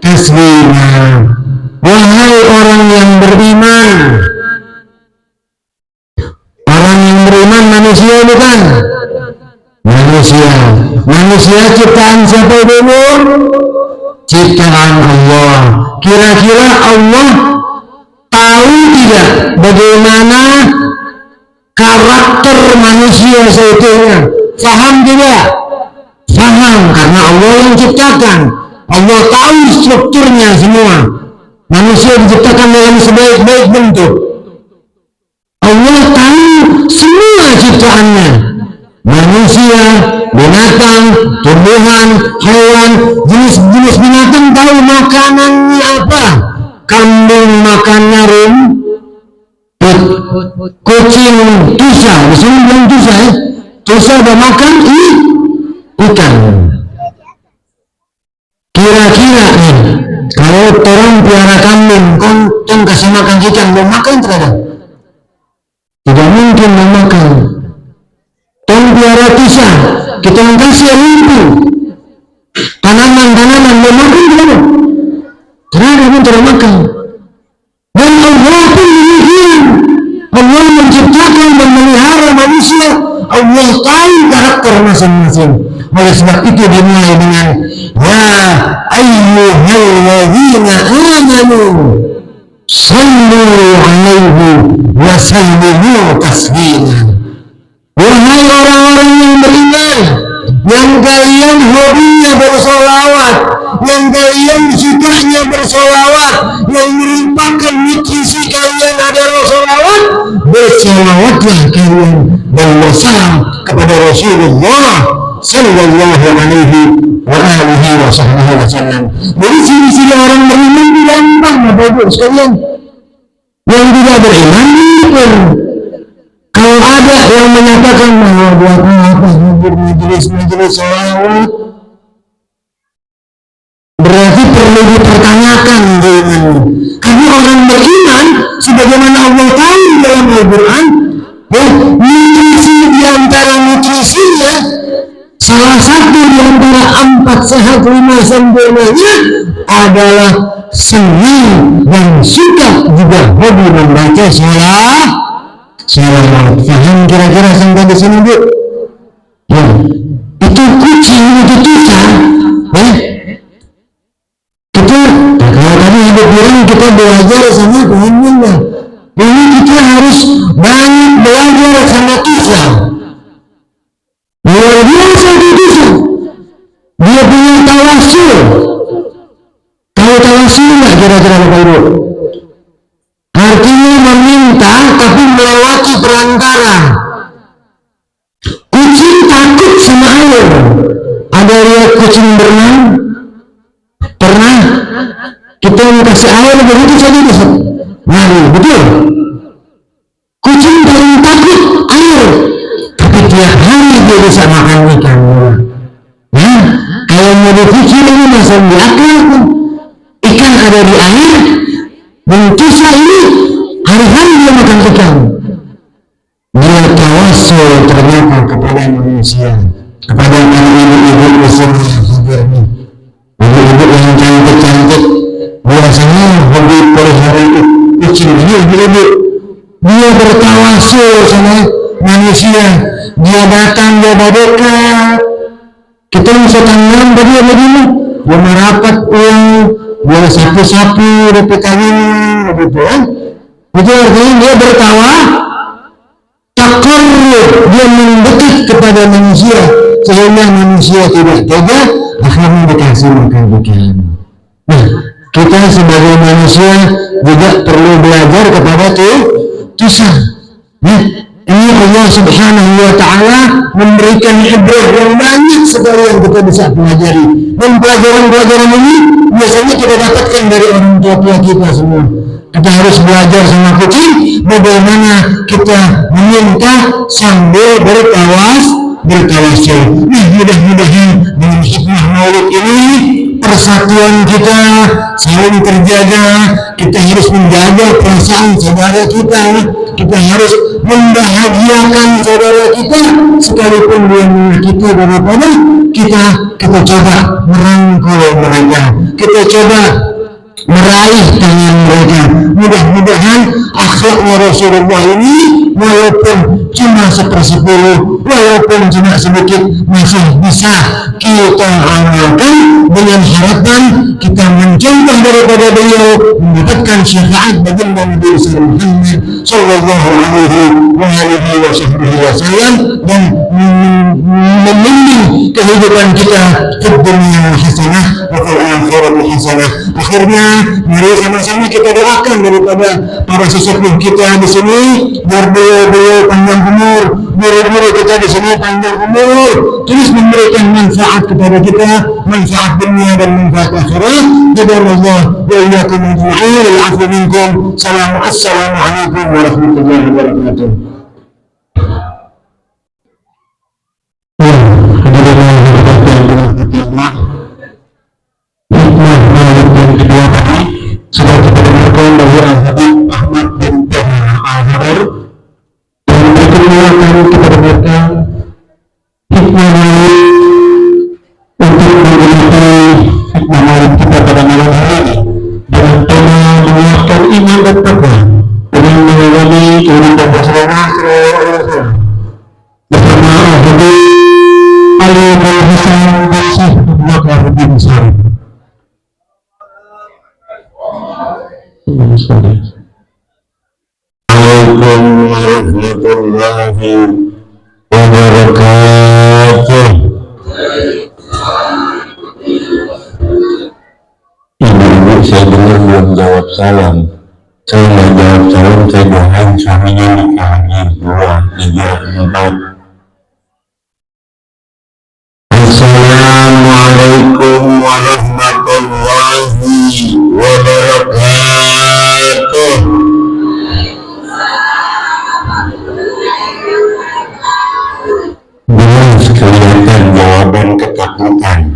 taslima. Wahai orang yang beriman. Orang yang beriman manusia bukan? Manusia ciptaan siapa dulu? Ciptaan Allah. Kira-kira Allah tahu tidak bagaimana karakter manusia seutuhnya? Faham tidak? Faham, karena Allah yang ciptakan. Allah tahu strukturnya semua. Manusia diciptakan dalam sebaik-baik bentuk. Allah tahu semua ciptaannya. Manusia, binatang, tumbuhan, hewan, jenis-jenis binatang tahu makanannya apa. Kambing makannya rumput, kucing tusa, di sini bilang tusa ya. Tusa udah makan ikan. Kira-kira nih, kalau orang piara kambing, kan kasih makan ikan, mau makan terhadap? Tidak mungkin mau makan. Tong piara tusa, kita kasih limpu, tanaman mau makan tidak? Terhadap pun tidak makan. Dan Allah pun demikian. Allah menciptakan dan memelihara manusia. Allah tahu karakter masing-masing. Oleh sebab itu dimulai dengan ya ayyuhalladzina amanu sallu alaihi wa sallimu taslima. Wahai orang-orang yang beriman, yang kalian hobinya bersolawat, yang kalian sukanya bersolawat, yang merupakan nutrisi kalian adalah solawat, bersolawatlah kalian dan bersalam kepada Rasulullah sallallahu alaihi wa alihi wa sahbihi wasallam. Jadi ciri-ciri orang beriman itu gampang Bapak Ibu sekalian. Yang tidak beriman pun kalau ada yang menyatakan bahwa buat apa majelis sholawat, berarti perlu dipertanyakan imannya. Karena orang beriman, sebagaimana Allah tahu dalam Al-Quran, nutrisi di antara nutrisinya, salah satu di antara 4 sehat 5 sempurnanya adalah senang dan suka juga hobi membaca sholawat. Faham kira-kira sampai di sini Bu? Ya, itu kucing, itu tusa, ya. Kalau tadi hidup orang kita belajar sama Tuhannya. Ini kita harus banyak belajar sama tusa. Luar biasa itu tusa. Dia punya tawasul. Tahu tawasul nggak kira-kira Bapak Ibu? Artinya meminta tapi melewati perantara. Kucing takut sama air. Ada lihat kucing berenang? Pernah? Kita kasih air begitu saja bisa lari, betul? Kucing paling takut air, tapi tiap hari dia bisa makan ikan. Ya, kalau mau dipikir ini masuk di akal. Ikan ada di air, dan tusa ini hari-hari dia makan ikan. Dia tawasul ternyata kepada manusia, kepada ibu-ibu Islam yang hadir ini. Ibu-ibu yang cantik-cantik biasanya hobi pelihara kucing ini ibu-ibu. Dia bertawasul sama manusia. Dia datang, dia dekat. Kita bisa tangan dia begini. Dia merapat dia sapu-sapu dekat kalinya, begitu kan? Itu artinya dia takarrub, dia mendekat kepada manusia sehingga manusia tidak tega akhirnya dikasih makan ikan. Nah, kita sebagai manusia juga perlu belajar kepada tusa. Ini Allah Subhanahu wa Ta'ala memberikan ibrah yang banyak sekali yang kita bisa pelajari. Dan pelajaran-pelajaran ini biasanya kita dapatkan dari orang tua kita semua. Kita harus belajar sama kucing bagaimana kita meminta sambil bertawasul. Nah, mudah-mudahan dengan hikmah maulid ini persatuan kita saling terjaga. Kita harus menjaga perasaan saudara kita. Kita harus membahagiakan saudara kita sekalipun dia menyakiti daripada kita coba merangkul mereka. Kita coba meraih tangan mereka. Mudah-mudahan akhlaknya Rasulullah ini walaupun cuma 1/10, walaupun cuma sedikit, masih bisa kita amalkan dengan harapan kita mencontoh daripada beliau, mendapatkan syafaat baginda Nabi Muhammad sallallahu alaihi wasallam dan membimbing kehidupan kita di dunia hasanah wa fil akhirati salah. Akhirnya mari sama-sama kita doakan daripada para sesepuh kita di sini, biar beliau panjang umur, guru-guru kita di sini panjang umur, terus memberikan manfaat kepada kita, manfaat dunia dan manfaat akhirat. Jazakallah wa iyyakum ajma'in. Al-'afwu minkum. Assalamualaikum warahmatullahi wabarakatuh. Hikmah Maulid yang kedua tadi sudah kita dengarkan dari Al-Habib Ahmad bin Al-Harar, dan berikutnya akan kita dengarkan hikmah Maulid untuk menggenapi hikmah Maulid kita pada malam hari ini dengan tema menguatkan iman dan takwa dengan mengalami kehidupan Rasulullah SAW bersama Al-Habib Ali bin Hasan bin Syekh Abdullah bin Sari. Assalamualaikum warahmatullahi wabarakatuh. Ibu-ibu, saya dengar belum jawab salam. Saya nggak jawab salam, saya doain suaminya nikah lagi 2, 3, 4. Assalamualaikum warahmatullahi wabarakatuh. Jelas kelihatan jawaban ketakutan.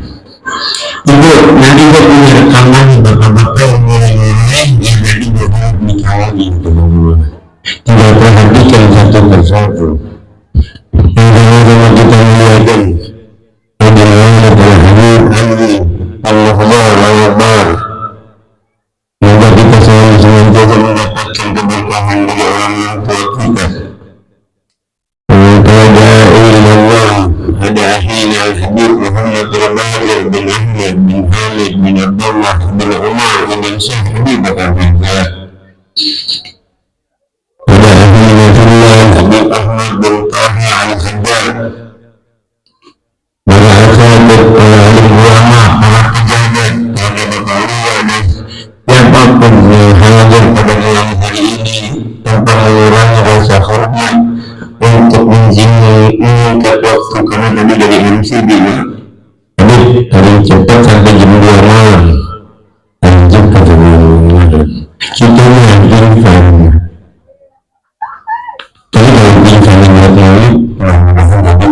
Ibu, nanti gue punya rekaman bapak-bapak yang mulai-mulai yang nanti gue mau nikah lagi sama gue. Tinggal perhatikan satu persatu. Yang sama-sama kita melihatkan. Semoga kita selalu senantiasa mendapatkan keberkahan dari orang yang tua kita. Ada akhirnya Al-Habib Muhammad Ramadhan bin Ahmad bin Khalid bin Abdullah bin Umar bin Syekh Habib Al-Habib. Ada akhirnya Al-Habib Ahmad bin Tahi Al-Haddad. Para sahabat, para alim ulama, para pejabat, para bapak-bapak dan siapapun yang hadir pada malam hari ini tanpa mengurangi rasa hormat untuk meningkat waktu, karena tadi dari MC bilang tadi cepat sampai jam 2 malam, lanjut ke jam 2 malam. Kita meyakinkan, tapi kalau pingsan yang maulid, mudah-mudahan jadi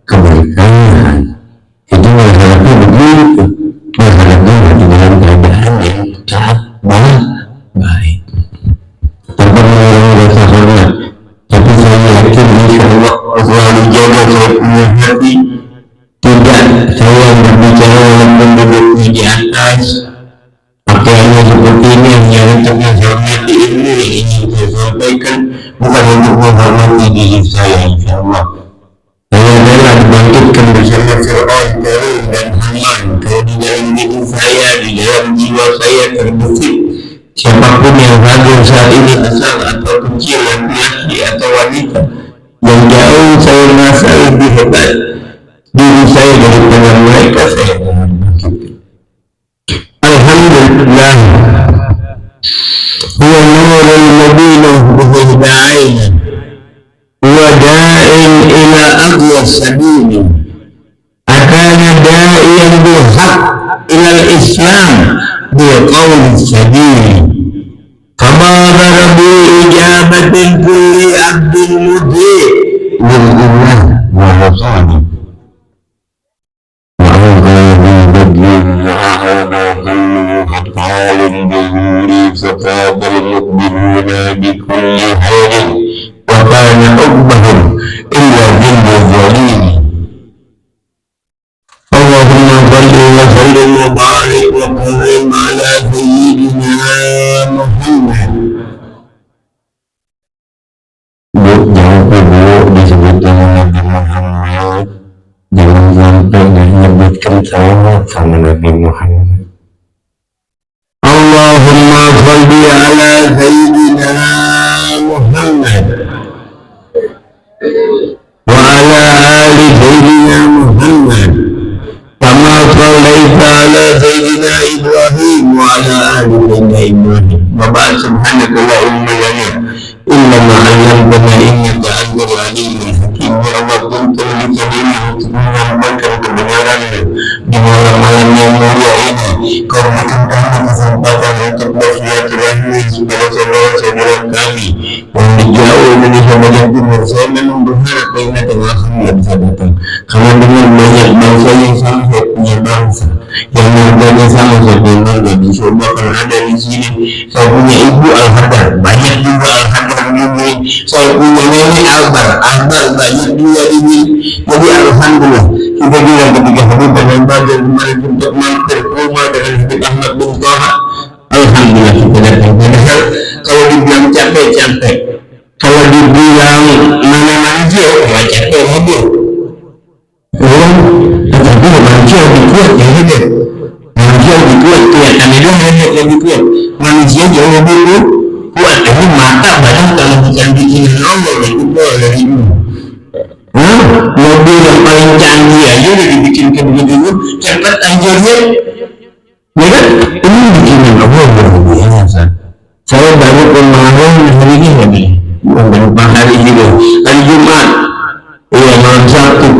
kebaikan. Itu masalahnya begitu, masalahnya di dalam keadaan yang sangat baik tanpa mengurangi rasa hormat. Tapi saya yakin insyaAllah selalu jaga saya punya hati, tidak saya berbicara walaupun duduknya di atas pakaiannya seperti ini hanya untuk menghormati ilmu yang ingin saya sampaikan, bukan untuk menghormati diri saya. InsyaAllah saya rela dibangkitkan bersama Fir'aun, Qarun dan Haman. Kalau di dalam diri saya, di dalam jiwa saya terbesit siapapun yang hadir saat ini, besar atau kecil, laki-laki atau wanita, yang jauh saya merasa lebih hebat diri saya daripada mereka, saya akan dibangkitkan. Alhamdulillah, huwa nurul mubinah bihi da'ina wa da'in ila aqwa sabili. Akana da'iyan bihaq ila al-islam biqawli sabili. Kama darabu ijabatin kulli abdin mudi lillah wa rasani. فَفَاضَ الْمُؤْمِنُونَ بِكُلِّ حَالٍ وَكَانَ حُبُّهُمْ إِلَّا ذِلَّ الظَّلِيمِ. اللهم صل وسلم وبارك وكرم على سيدنا محمد. Jangan perlu disebut nama Nabi Muhammad, jangan sampai menyebutkan salawat sama Nabi Muhammad. Allahumma sholli ala sayyidina Muhammad wa ala ali sayyidina Muhammad kama shallaita ala sayyidina benar innaka antal alimul hakim. Ya Allah, tuntun kita ini untuk menyampaikan kebenaran di malam-malam yang mulia ini. Kau berikan kami kesempatan untuk bersilaturahmi kepada saudara-saudara kami yang di jauh Indonesia bagian timur. Saya memang berharap karena tengah kami bisa datang, karena dengan banyak bangsa yang sama saya punya bangsa yang marganya sama saya punya marga di surga kalau ada di sini. Saya punya ibu Al-Hadar, banyak juga Al-Hadar di sini. Saya punya nenek Akbar banyak juga di sini. Jadi alhamdulillah kita juga ketika Habib dan Badar kemarin untuk mampir ke rumah dengan Habib Ahmad bin Toha, alhamdulillah kita datang. Padahal kalau dibilang capek, kalau dibilang mana manusia nggak capek hadir. Tapi manusia lebih kuat ya hadir. Manusia lebih kuat, kelihatannya dia hadir lebih kuat. Manusia jauh lebih kuat. Tapi mata badan kalau bukan bikinan Allah itu dari ini. Mobil yang paling canggih aja udah dibikinkan begitu cepat anjurnya. Ya kan? Ini bikinan Allah luar biasa. Saya baru kemarin hari ini beberapa hari juga hari Jumat, malam Sabtu,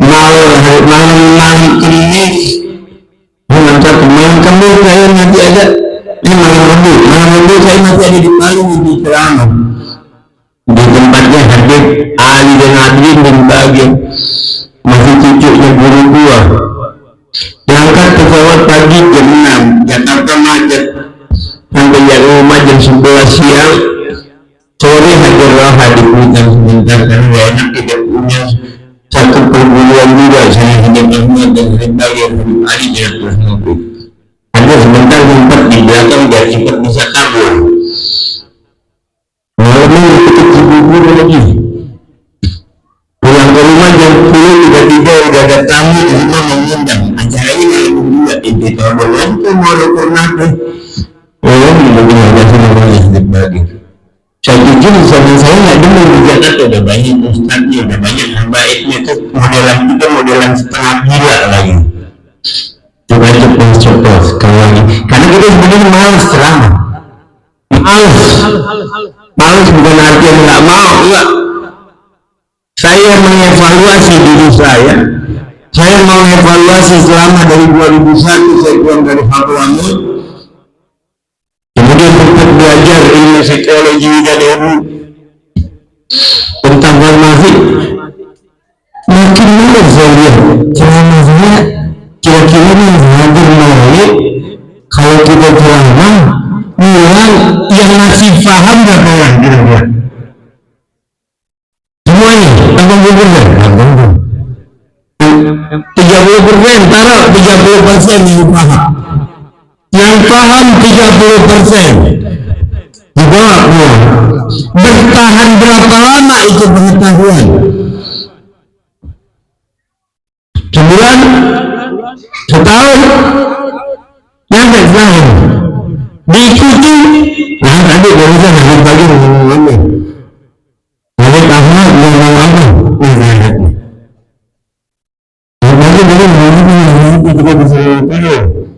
malam Kamis, malam Sabtu, malam Kamis saya nanti ada malam Rabu saya masih ada di Palu di ceramah di tempatnya Habib Ali dan Adlin dan bagian masih cucunya guru gua. Berangkat pesawat pagi jam 6, Jakarta macet sampai rumah jam 11 siang. Sore hadir raha di Kuitang sebentar karena gak enak tidak punya satu perguruan juga. Saya Habib Ahmad dan Habib bagian Habib Ali tidak terus ngobrol. Ada sebentar sempat di belakang biar cepat bisa kabur. Malam ini kita bubur lagi. Pulang ke rumah jam 10 tiba-tiba udah ada tamu di rumah mengundang. Acaranya malam juga ini tahun itu mau pernah tuh. Mungkin ada semuanya sedikit bagi. Saya jujur sama saya nggak demen di Jakarta, udah banyak ustadznya, udah banyak habaibnya tuh modelan setengah gila lagi. Coba ceplos karena kita sebenarnya malas ceramah. Malas bukan artinya nggak mau, enggak. Saya mengevaluasi diri saya mau evaluasi selama dari 2001 saya pulang dari Papua. Kemudian sempat belajar ilmu psikologi dan ilmu tentang farmasi. Makin mudah saya lihat ceramah saya kira-kira ini hadir maulid. Kalau kita ceramah bilang yang masih paham berapa orang kira-kira? Semuanya 30%, taruh 30% yang paham. Yang paham 30%. Dijawab ya. Bertahan berapa lama itu pengetahuan? 9 setahun sampai setahun diikuti. Nah tadi barusan hari pagi ngomong hari Ahmad ngomong apa? Nanti dari ngomong kita bisa tahu.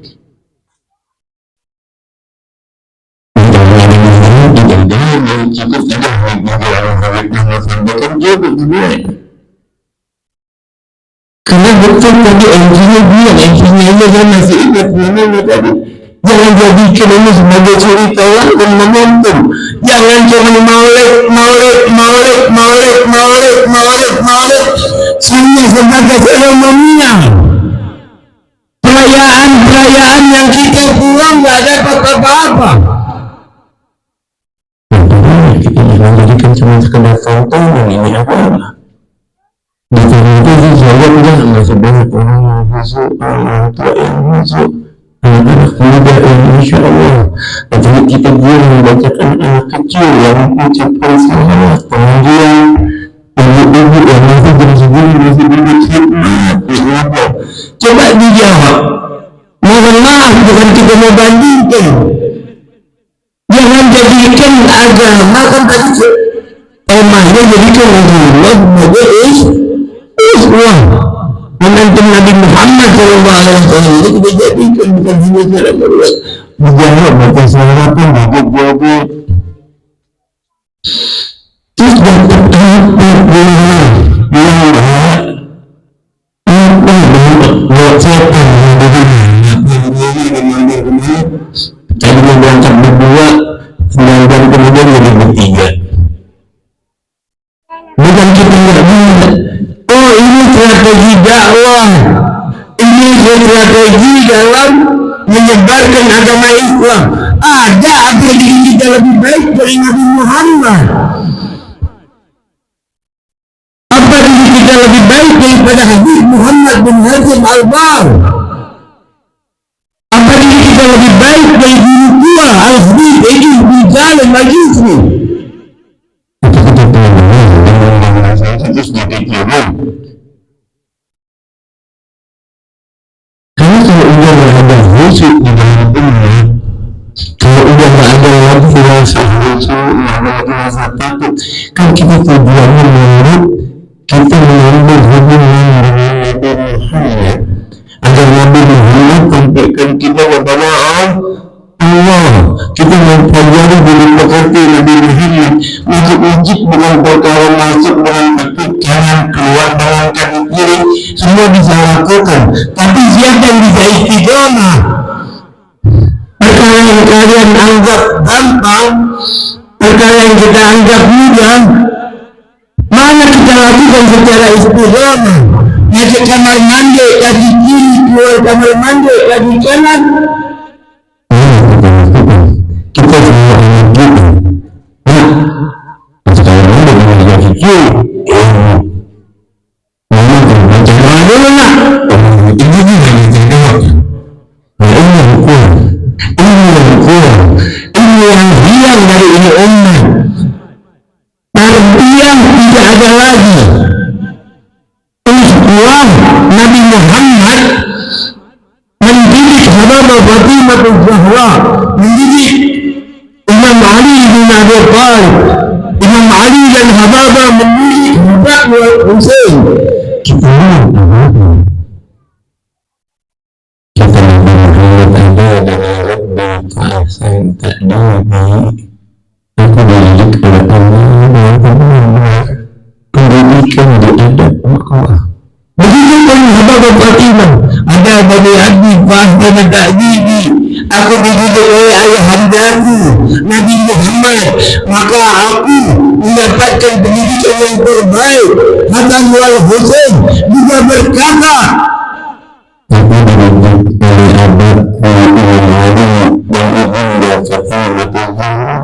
Cukup saja karena betul tadi MC-nya saya masih ingat namanya tadi. Jangan jadikan ini sebagai cerita dan momentum. Jangan cuma maulid hanya sebagai seremonial. Perayaan yang kita pulang nggak dapat apa-apa. Kita jangan jadikan cuma sekedar tontonan ini apa? Di sana itu saya bilang masih banyak orang yang masuk, orang tua yang masuk, anak-anak muda yang insya Allah. Jadi kita juga membacakan anak kecil yang mengucapkan salawat, kemudian ibu-ibu yang masih jam segini masih duduk khidmat. Coba dijawab. Mohon maaf, bukan kita mau bandingkan. Jangan jadikan agama kan tadi temanya jadikan Allah sebagai Islam. Momentum Nabi Muhammad SAW itu kita jadikan bukan hanya cara berbuat. Dijawab baca salawat pun bagus. Terus yang terdapat buat setan tadi berangkat berdua dan kemudian jadi bertiga. Bukan kita nggak bisa. Oh, ini strategi dakwah, ini strategi dalam menyebarkan agama Islam. Ada apa diri kita lebih baik dari Nabi Muhammad? Apa diri kita lebih baik daripada Habib Muhammad bin Hasim Al-Bar? Apa diri kita lebih baik dari guru tua Al-Habib Edi bin Jalim Al-Jisri? Karena kalau udah nggak ada khusyuk di dalam umat, kalau udah nggak ada lagi rasa khusyuk, nggak ada lagi rasa takut, kan kita tujuannya menurut kita mengambil hubungan dengan Nabi Muhammad agar Nabi Muhammad sampaikan kita kepada Allah. Kita mempelajari dulu pekerti Nabi Muhammad. Masuk bukan perkara masuk dengan kaki kanan, keluar dengan kaki kiri, semua bisa lakukan. Tapi siapa yang bisa istiqomah? Perkara yang kalian anggap gampang, perkara yang kita anggap mudah, mana kita lakukan secara istiqomah? Masuk kamar mandi kaki kiri, keluar kamar mandi kaki kanan. Kita semua anak kita. Masuk kamar mandi kaki kiri. Jangan dulu nak. Ini hanya jawab. Ini yang kurang. Ini yang hilang dari ini umat. Tarbiyah tidak ada lagi. Uswah Nabi Muhammad mendidik Habibah Fatimah Zahra, mendidik Imam Ali bin Abi Thalib, Imam Ali dan Habibah mendidik Hasan wal Husain. Kita Nabi Muhammad ada dengan Rabbah Ta'asan tak dapat. Aku dididik oleh Allah pendidikan di adab Allah. Begitu pun Habibah Fatimah ada Bani Abi Fahdan Ta'zibi. Aku dididik oleh ayah hamdaku Nabi Muhammad, maka aku mendapatkan pendidikan yang terbaik. Hasan wal Husain juga berkata, aku dididik oleh abadku Imam Ali dan ibunda Fatimah,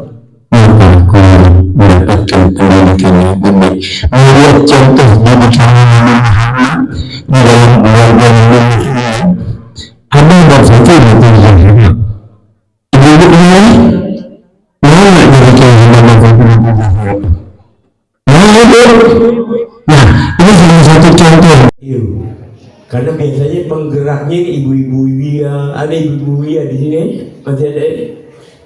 maka aku mendapatkan pendidikan yang baik. Melihat contoh Nabi Muhammad di dalam keluarga Nabi Muhammad, Habibah Fatimah Zahra. Ibu ini mana dirikan Habibah Fatimah Zahra? Nah, ini salah satu contoh. Karena biasanya penggeraknya ibu-ibu ya, ada ibu-ibu ya di sini masih ada,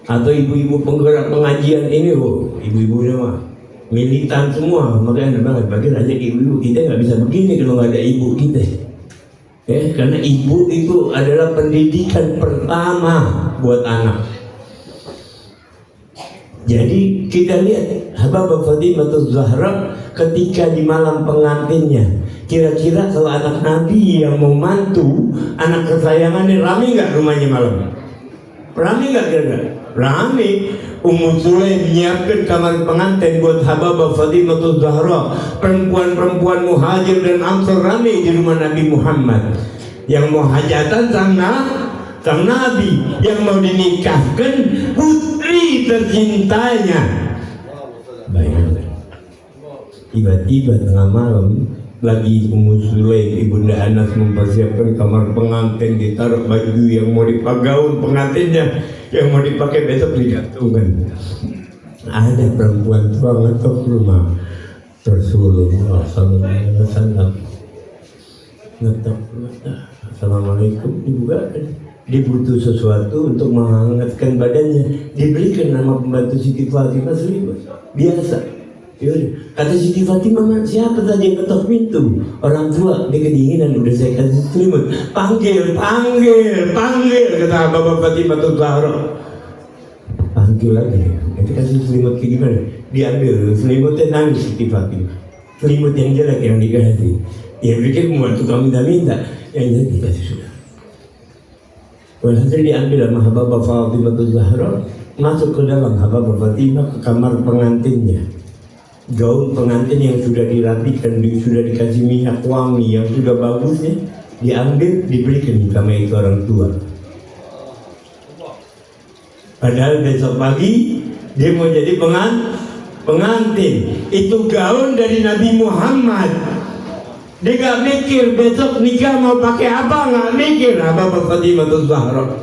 atau ibu-ibu penggerak pengajian ini, ibu-ibu mah militan semua. Makanya banget bagi aja ibu-ibu kita nggak bisa begini kalau nggak ada ibu kita. Karena ibu itu adalah pendidikan pertama buat anak. Jadi kita lihat Habibah Fatimah Zahra ketika di malam pengantinnya, kira-kira kalau anak Nabi yang mau mantu anak kesayangannya, rame nggak rumahnya malam? Rame nggak kira-kira? Rame. Ummu Sulaim menyiapkan kamar pengantin buat Habibah Fatimah Zahra. Perempuan-perempuan muhajir dan ansor rame di rumah Nabi Muhammad. Yang mau hajatan sang Nabi, yang mau dinikahkan putri tercintanya. Bayangkan, tiba-tiba tengah malam lagi Ummu Sulaim ibunda Anas mempersiapkan kamar pengantin, ditaruh baju yang mau dipakai, gaun pengantinnya yang mau dipakai besok digantungkan. Ada perempuan tua ngetok rumah Rasulullah sallallahu alaihi wasallam, ngetok, assalamualaikum, dibukakan. Dia butuh sesuatu untuk menghangatkan badannya, diberikan nama pembantu Siti Fatimah selimut biasa. Yaudah, kata Siti Fatimah, siapa saja yang ketok pintu? Orang tua, dia kedinginan, udah saya kasih selimut. Panggil, kata Bapak Fatimah Zahra. Panggil. muncul lagi. Nanti kasih selimut kayak gimana? Diambil selimutnya, nangis Siti Fatimah. Selimut yang jelek yang dikasih. Dia pikir mau tukang minta-minta, yang jadi dikasih sudah. Walhasil diambil sama Habibah Fatimah Zahra, masuk ke dalam Habibah Fatimah ke kamar pengantinnya. Gaun pengantin yang sudah dirapikan, sudah dikasih minyak wangi yang sudah bagusnya, diambil, diberikan sama itu orang tua. Padahal besok pagi dia mau jadi pengantin. Itu gaun dari Nabi Muhammad. Dia gak mikir besok nikah mau pakai apa, gak mikir. Habibah Fatimah Zahra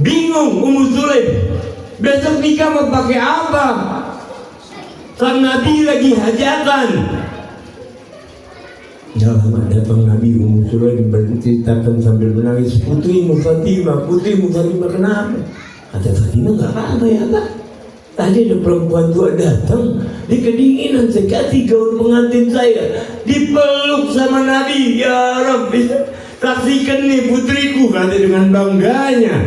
bingung. Ummu Sulaim besok nikah mau pakai apa? Sang Nabi lagi hajatan. Lama datang Nabi, Ummu Sulaim berceritakan sambil menangis, putrimu Fatimah kenapa? Kata Fatimah, gak apa-apa ya Pak. Tadi ada perempuan tua datang, di kedinginan saya kasih gaun pengantin saya, dipeluk sama Nabi. Ya Rabbi, saksikan nih putriku, kata dengan bangganya.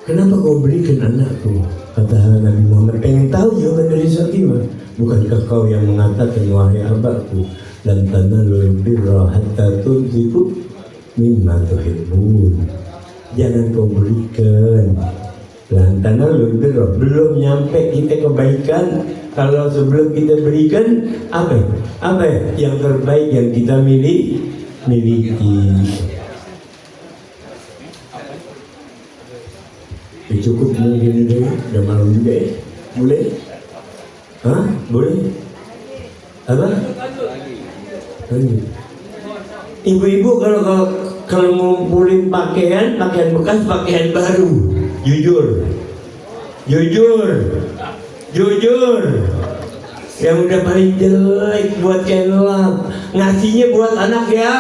Kenapa kau berikan anakku? Kata Nabi Muhammad, pengen tahu jawaban dari Fatimah. Bukankah kau yang mengatakan, wahai abahku, lan tanalul birra hatta tunfiqu mimma tuhibbun. Jangan kau berikan. Lan tanalul birra, belum nyampe kita kebaikan kalau sebelum kita berikan apa yang terbaik yang kita miliki. Cukup mungkin ini, udah malam juga ya? Boleh? Hah? Boleh? Apa? Ibu-ibu kalau ngumpulin pakaian bekas, pakaian baru, jujur, yang udah paling jelek buat kenlap, ngasihnya buat anak ya.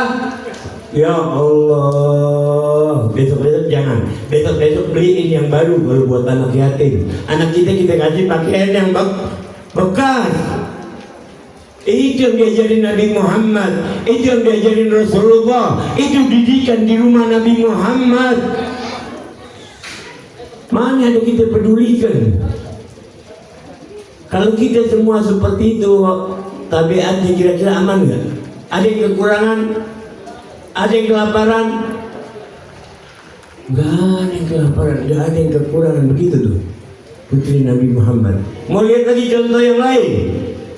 Ya Allah, besok-besok jangan. Besok-besok beliin yang baru buat anak yatim. Anak kita kasih pakaian yang bekas. Itu yang diajarin Nabi Muhammad, itu yang diajarin Rasulullah, itu didikan di rumah Nabi Muhammad. Mana yang kita pedulikan? Kalau kita semua seperti itu, tabiatnya kira-kira aman nggak? Ada yang kekurangan? Ada yang kelaparan? Gak ada yang kelaparan, gak ada yang kekurangan. Begitu tuh putri Nabi Muhammad. Mau lihat lagi contoh yang lain?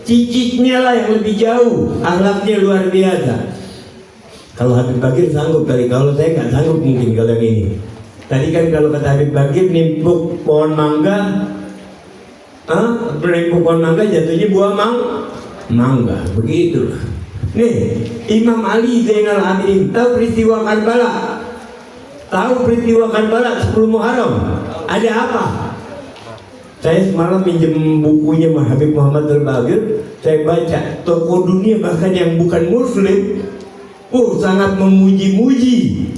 Cicitnya lah yang lebih jauh, akhlaknya luar biasa. Kalau Habib Bagir sanggup kali, kalau saya gak sanggup mungkin kalau yang ini. Tadi kan kalau kata Habib Bagir, nimpuk pohon mangga, nimpuk pohon mangga jatuhnya buah mangga. Begitu. Nih, Imam Ali Zainal Abidin tahu peristiwa Karbala? Tahu peristiwa Karbala 10 Muharram? Ada apa? Saya semalam minjem bukunya Habib Muhammad Al-Bagir. Saya baca, tokoh dunia bahkan yang bukan Muslim sangat memuji-muji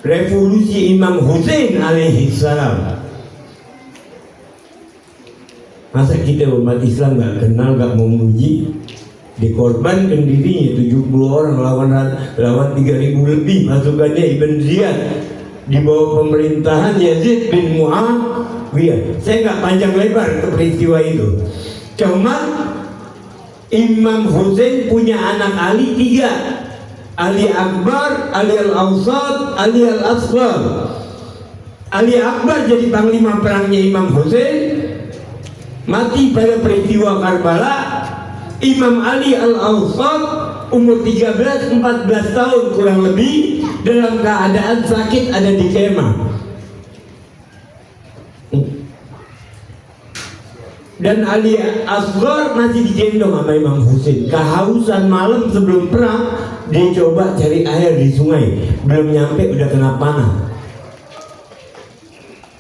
revolusi Imam Hussein alaihi salam. Masa kita umat Islam gak kenal, gak memuji? Dikorbankan dirinya 70 orang lawan 3.000 lebih pasukannya Ibn Ziyad di bawah pemerintahan Yazid bin Muawiyah. Saya nggak panjang lebar ke peristiwa itu. Cuma Imam Hussein punya anak Ali 3, Ali Akbar, Ali Al-Awsat, Ali Al-Asghar. Ali Akbar jadi panglima perangnya Imam Hussein, mati pada peristiwa Karbala. Imam Ali Al-Awsat umur 13-14 tahun kurang lebih, dalam keadaan sakit ada di kemah. Dan Ali Asghar masih digendong sama Imam Hussein. Kehausan malam sebelum perang, dia coba cari air di sungai. Belum nyampe udah kena panah.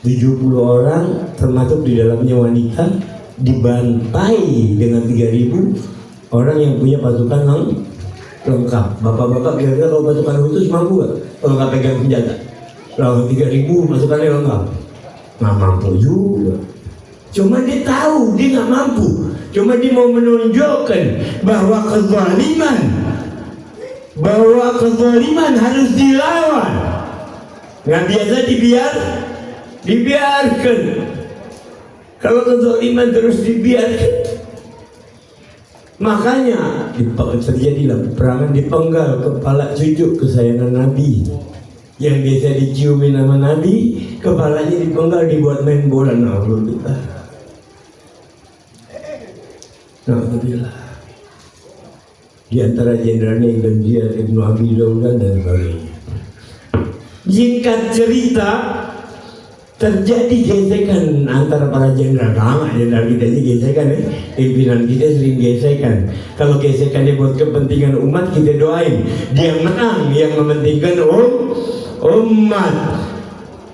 70 orang termasuk di dalamnya wanita dibantai dengan 3.000 orang yang punya pasukan lengkap. Bapak-bapak kira-kira kalau pasukan khusus mampu gak? Kalau nggak pegang senjata, lawan 3.000 pasukannya lengkap, nggak mampu juga. Cuma dia tahu dia nggak mampu. Cuma dia mau menunjukkan bahwa kezaliman bahwa kezaliman harus dilawan, nggak biasa dibiarkan. Kalau kezaliman terus dibiarkan, makanya terjadilah peperangan dipenggal kepala cucu kesayangan Nabi yang biasa diciumin sama Nabi, kepalanya dipenggal dibuat main bola. Alhamdulillah. Di antara jenderalnya Ibn Ziyad, Ibn Abi Daulah dan sebagainya. Singkat cerita, terjadi gesekan antara para jenderal. Jenderal kita ini gesekan ya. Pimpinan kita sering gesekan. Kalau gesekannya buat kepentingan umat, kita doain dia menang, yang mementingkan umat.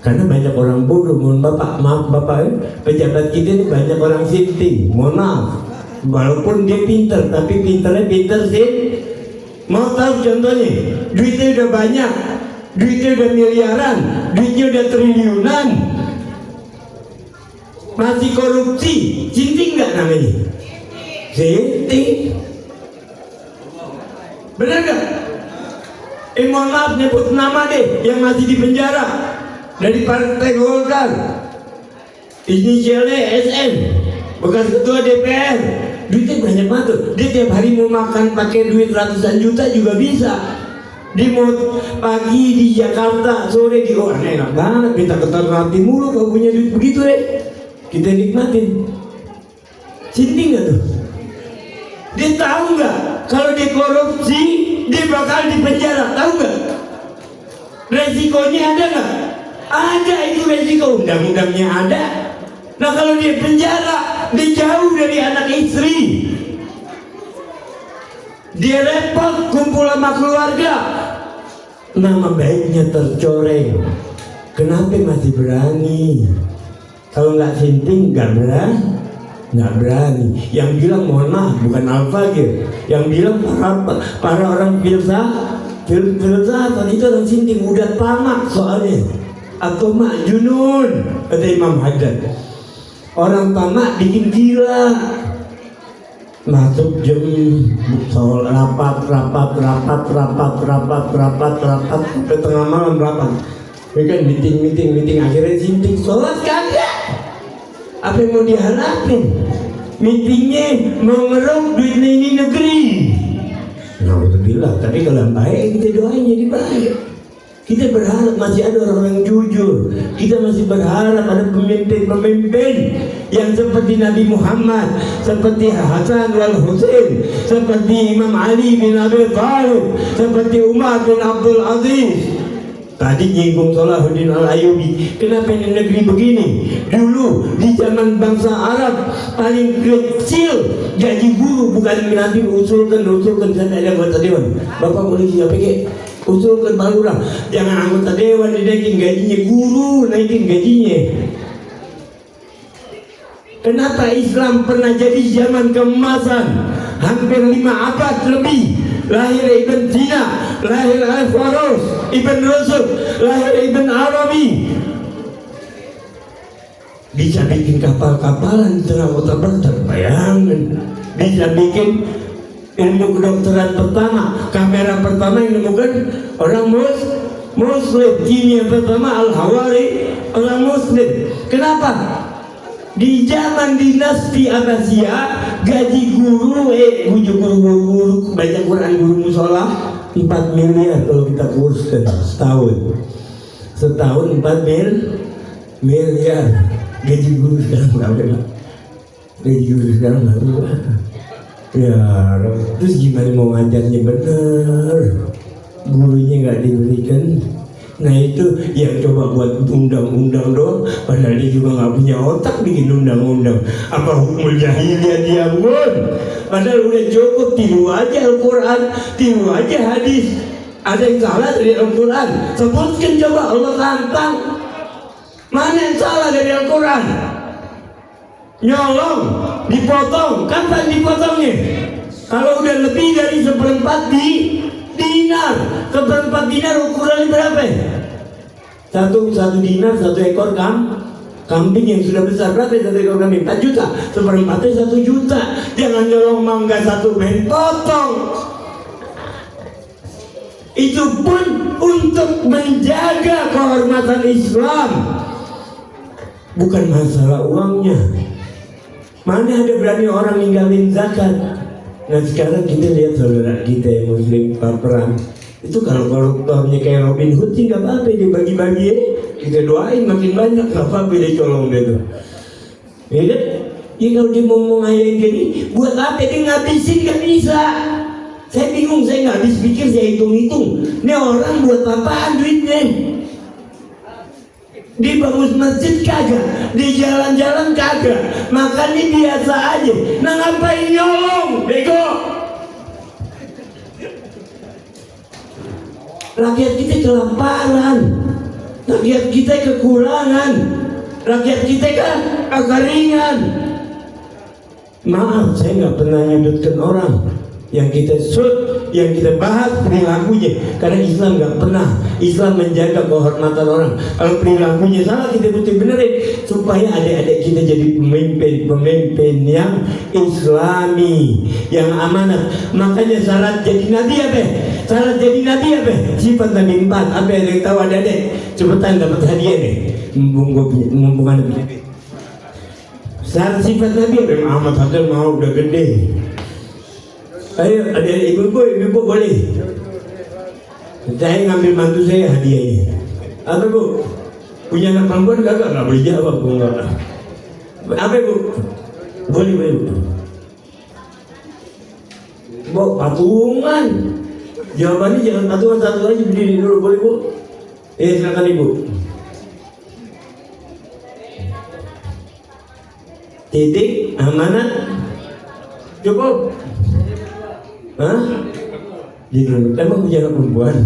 Karena banyak orang bodoh, maaf bapak, pejabat kita ini banyak orang sinting, mohon maaf. Walaupun dia pintar, tapi pintarnya pintar sih. Mau tahu contohnya, duitnya udah banyak, duitnya udah miliaran, duitnya udah triliunan, masih korupsi, sinting nggak namanya? Sinting. Benar nggak? Mohon maaf nyebut nama deh yang masih di penjara dari Partai Golkar, inisialnya SM, bekas ketua DPR. Duitnya banyak banget tuh. Dia tiap hari mau makan pakai duit ratusan juta juga bisa. Dia mau pagi di Jakarta, sore di enak banget, minta ketar hati mulu. Kalau punya duit begitu deh, kita nikmatin. Sinting nggak tuh? Dia tahu nggak kalau dia korupsi dia bakal dipenjara? Tahu nggak? Resikonya ada nggak? Ada, itu resiko. Undang-undangnya ada. Nah kalau dia penjara, dia jauh dari anak istri, dia repot kumpul sama keluarga, nama baiknya tercoreng. Kenapa masih berani? Kalau nggak sinting nggak berani. Yang bilang mohon maaf bukan Al-Faqir, yang bilang para orang filsafat itu orang sinting, udah tamak soalnya, atau junun, kata Imam Haddad. Orang tamak bikin gila. Masuk jam soal rapat sampai tengah malam rapat. Kan meeting akhirnya sinting, sholat kagak. Apa yang mau diharapin? Meetingnya mau ngeruk duitnya ini negeri. Alhamdulillah, tapi kalau baik kita doain jadi baik. Kita berharap masih ada orang yang jujur. Kita masih berharap ada pemimpin-pemimpin yang seperti Nabi Muhammad, seperti Hasan wal Husain, seperti Imam Ali bin Abi Thalib, seperti Umar bin Abdul Aziz. Tadi nyinggung Salahuddin Al-Ayyubi. Kenapa ini negeri begini? Dulu di zaman bangsa Arab paling kecil gaji guru, bukan nanti usulkan saya ada anggota dewan. Bapak polisi APG usulkan Pak Lurah, jangan anggota dewan dinaikin gajinya, guru naikin gajinya. Kenapa Islam pernah jadi zaman keemasan hampir 5 abad lebih? Lahir Ibn Sina, lahir Al-Faros, Ibn Rushd, lahir Ibn Arabi. Bisa bikin kapal-kapalan di tengah kota Baghdad, bayangin. Bisa bikin ilmu kedokteran pertama, kamera pertama yang ditemukan orang Muslim, kimia pertama Al-Hawari orang Muslim. Kenapa? Di zaman dinasti Abbasiyah gaji guru guru baca Quran, guru musola 4 miliar kalau kita kurskan setahun 4 miliar. Gaji guru sekarang berapa? Gaji guru sekarang berapa? Ya, terus gimana mau ngajarnya bener? Gurunya nggak diberikan. Nah itu yang coba buat undang-undang doang, padahal dia juga nggak punya otak bikin undang-undang. Apa hukum jahiliyah dia pun? Padahal udah cukup, tiru aja Al-Quran, tiru aja hadis. Ada yang salah dari Al-Quran? Sebutkan coba, Allah tantang. Mana yang salah dari Al-Quran? Nyolong, dipotong, kapan dipotongnya? Kalau udah lebih dari 1/4 dinar, 1/4 dinar ukurannya berapa? Satu dinar 1 ekor kambing yang sudah besar. Berapa 1 ekor kambing? 4 juta. 1/4-nya 1 juta. Jangan nyolong mangga 1 men, potong. Itu pun untuk menjaga kehormatan Islam, bukan masalah uangnya. Mana ada berani orang ninggalin zakat. Nah sekarang kita lihat saudara kita yang muslim baperan. Itu kalau koruptornya kayak Robin Hood sih gak apa-apa dia bagi-bagi ya. Kita doain makin banyak, gak apa-apa dia colong dia tuh. Ya kan? Ya kalau dia mau ngayain gini, buat apa dia ngabisin gak bisa. Saya bingung, saya gak habis pikir, saya hitung-hitung. Ini orang buat apaan duitnya? Di bangun masjid kagak, di jalan-jalan kagak, makannya biasa aja. Nah ngapain nyolong, bego? Rakyat kita kelaparan, rakyat kita kekurangan, rakyat kita kekeringan. Maaf, saya nggak pernah nyudutkan orang. Yang kita yang kita bahas perilakunya, karena Islam nggak pernah. Islam menjaga kehormatan orang. Kalau perilakunya salah, kita butuh benerin supaya adik-adik kita jadi pemimpin yang Islami, yang amanat. Makanya syarat jadi nabi apa? Syarat jadi nabi apa? Sifat Nabi 4. Apa yang tahu adik-adik? Cepetan dapat hadiah nih. Mumpung ada duit. Syarat sifat Nabi apa? Ahmad Hasan mau udah gede. Ayo, ada ibu boleh. Saya ngambil mantu saya hadiahnya. Apa bu? Punya anak perempuan kagak? Nggak boleh jawab bu. Nggak. Apa bu? Boleh bu. Bu, patungan. Jawabannya jangan patungan, satu aja berdiri dulu, boleh bu? Silakan ibu. Titik, amanat, cukup. Hah? Jadi emang punya anak perempuan.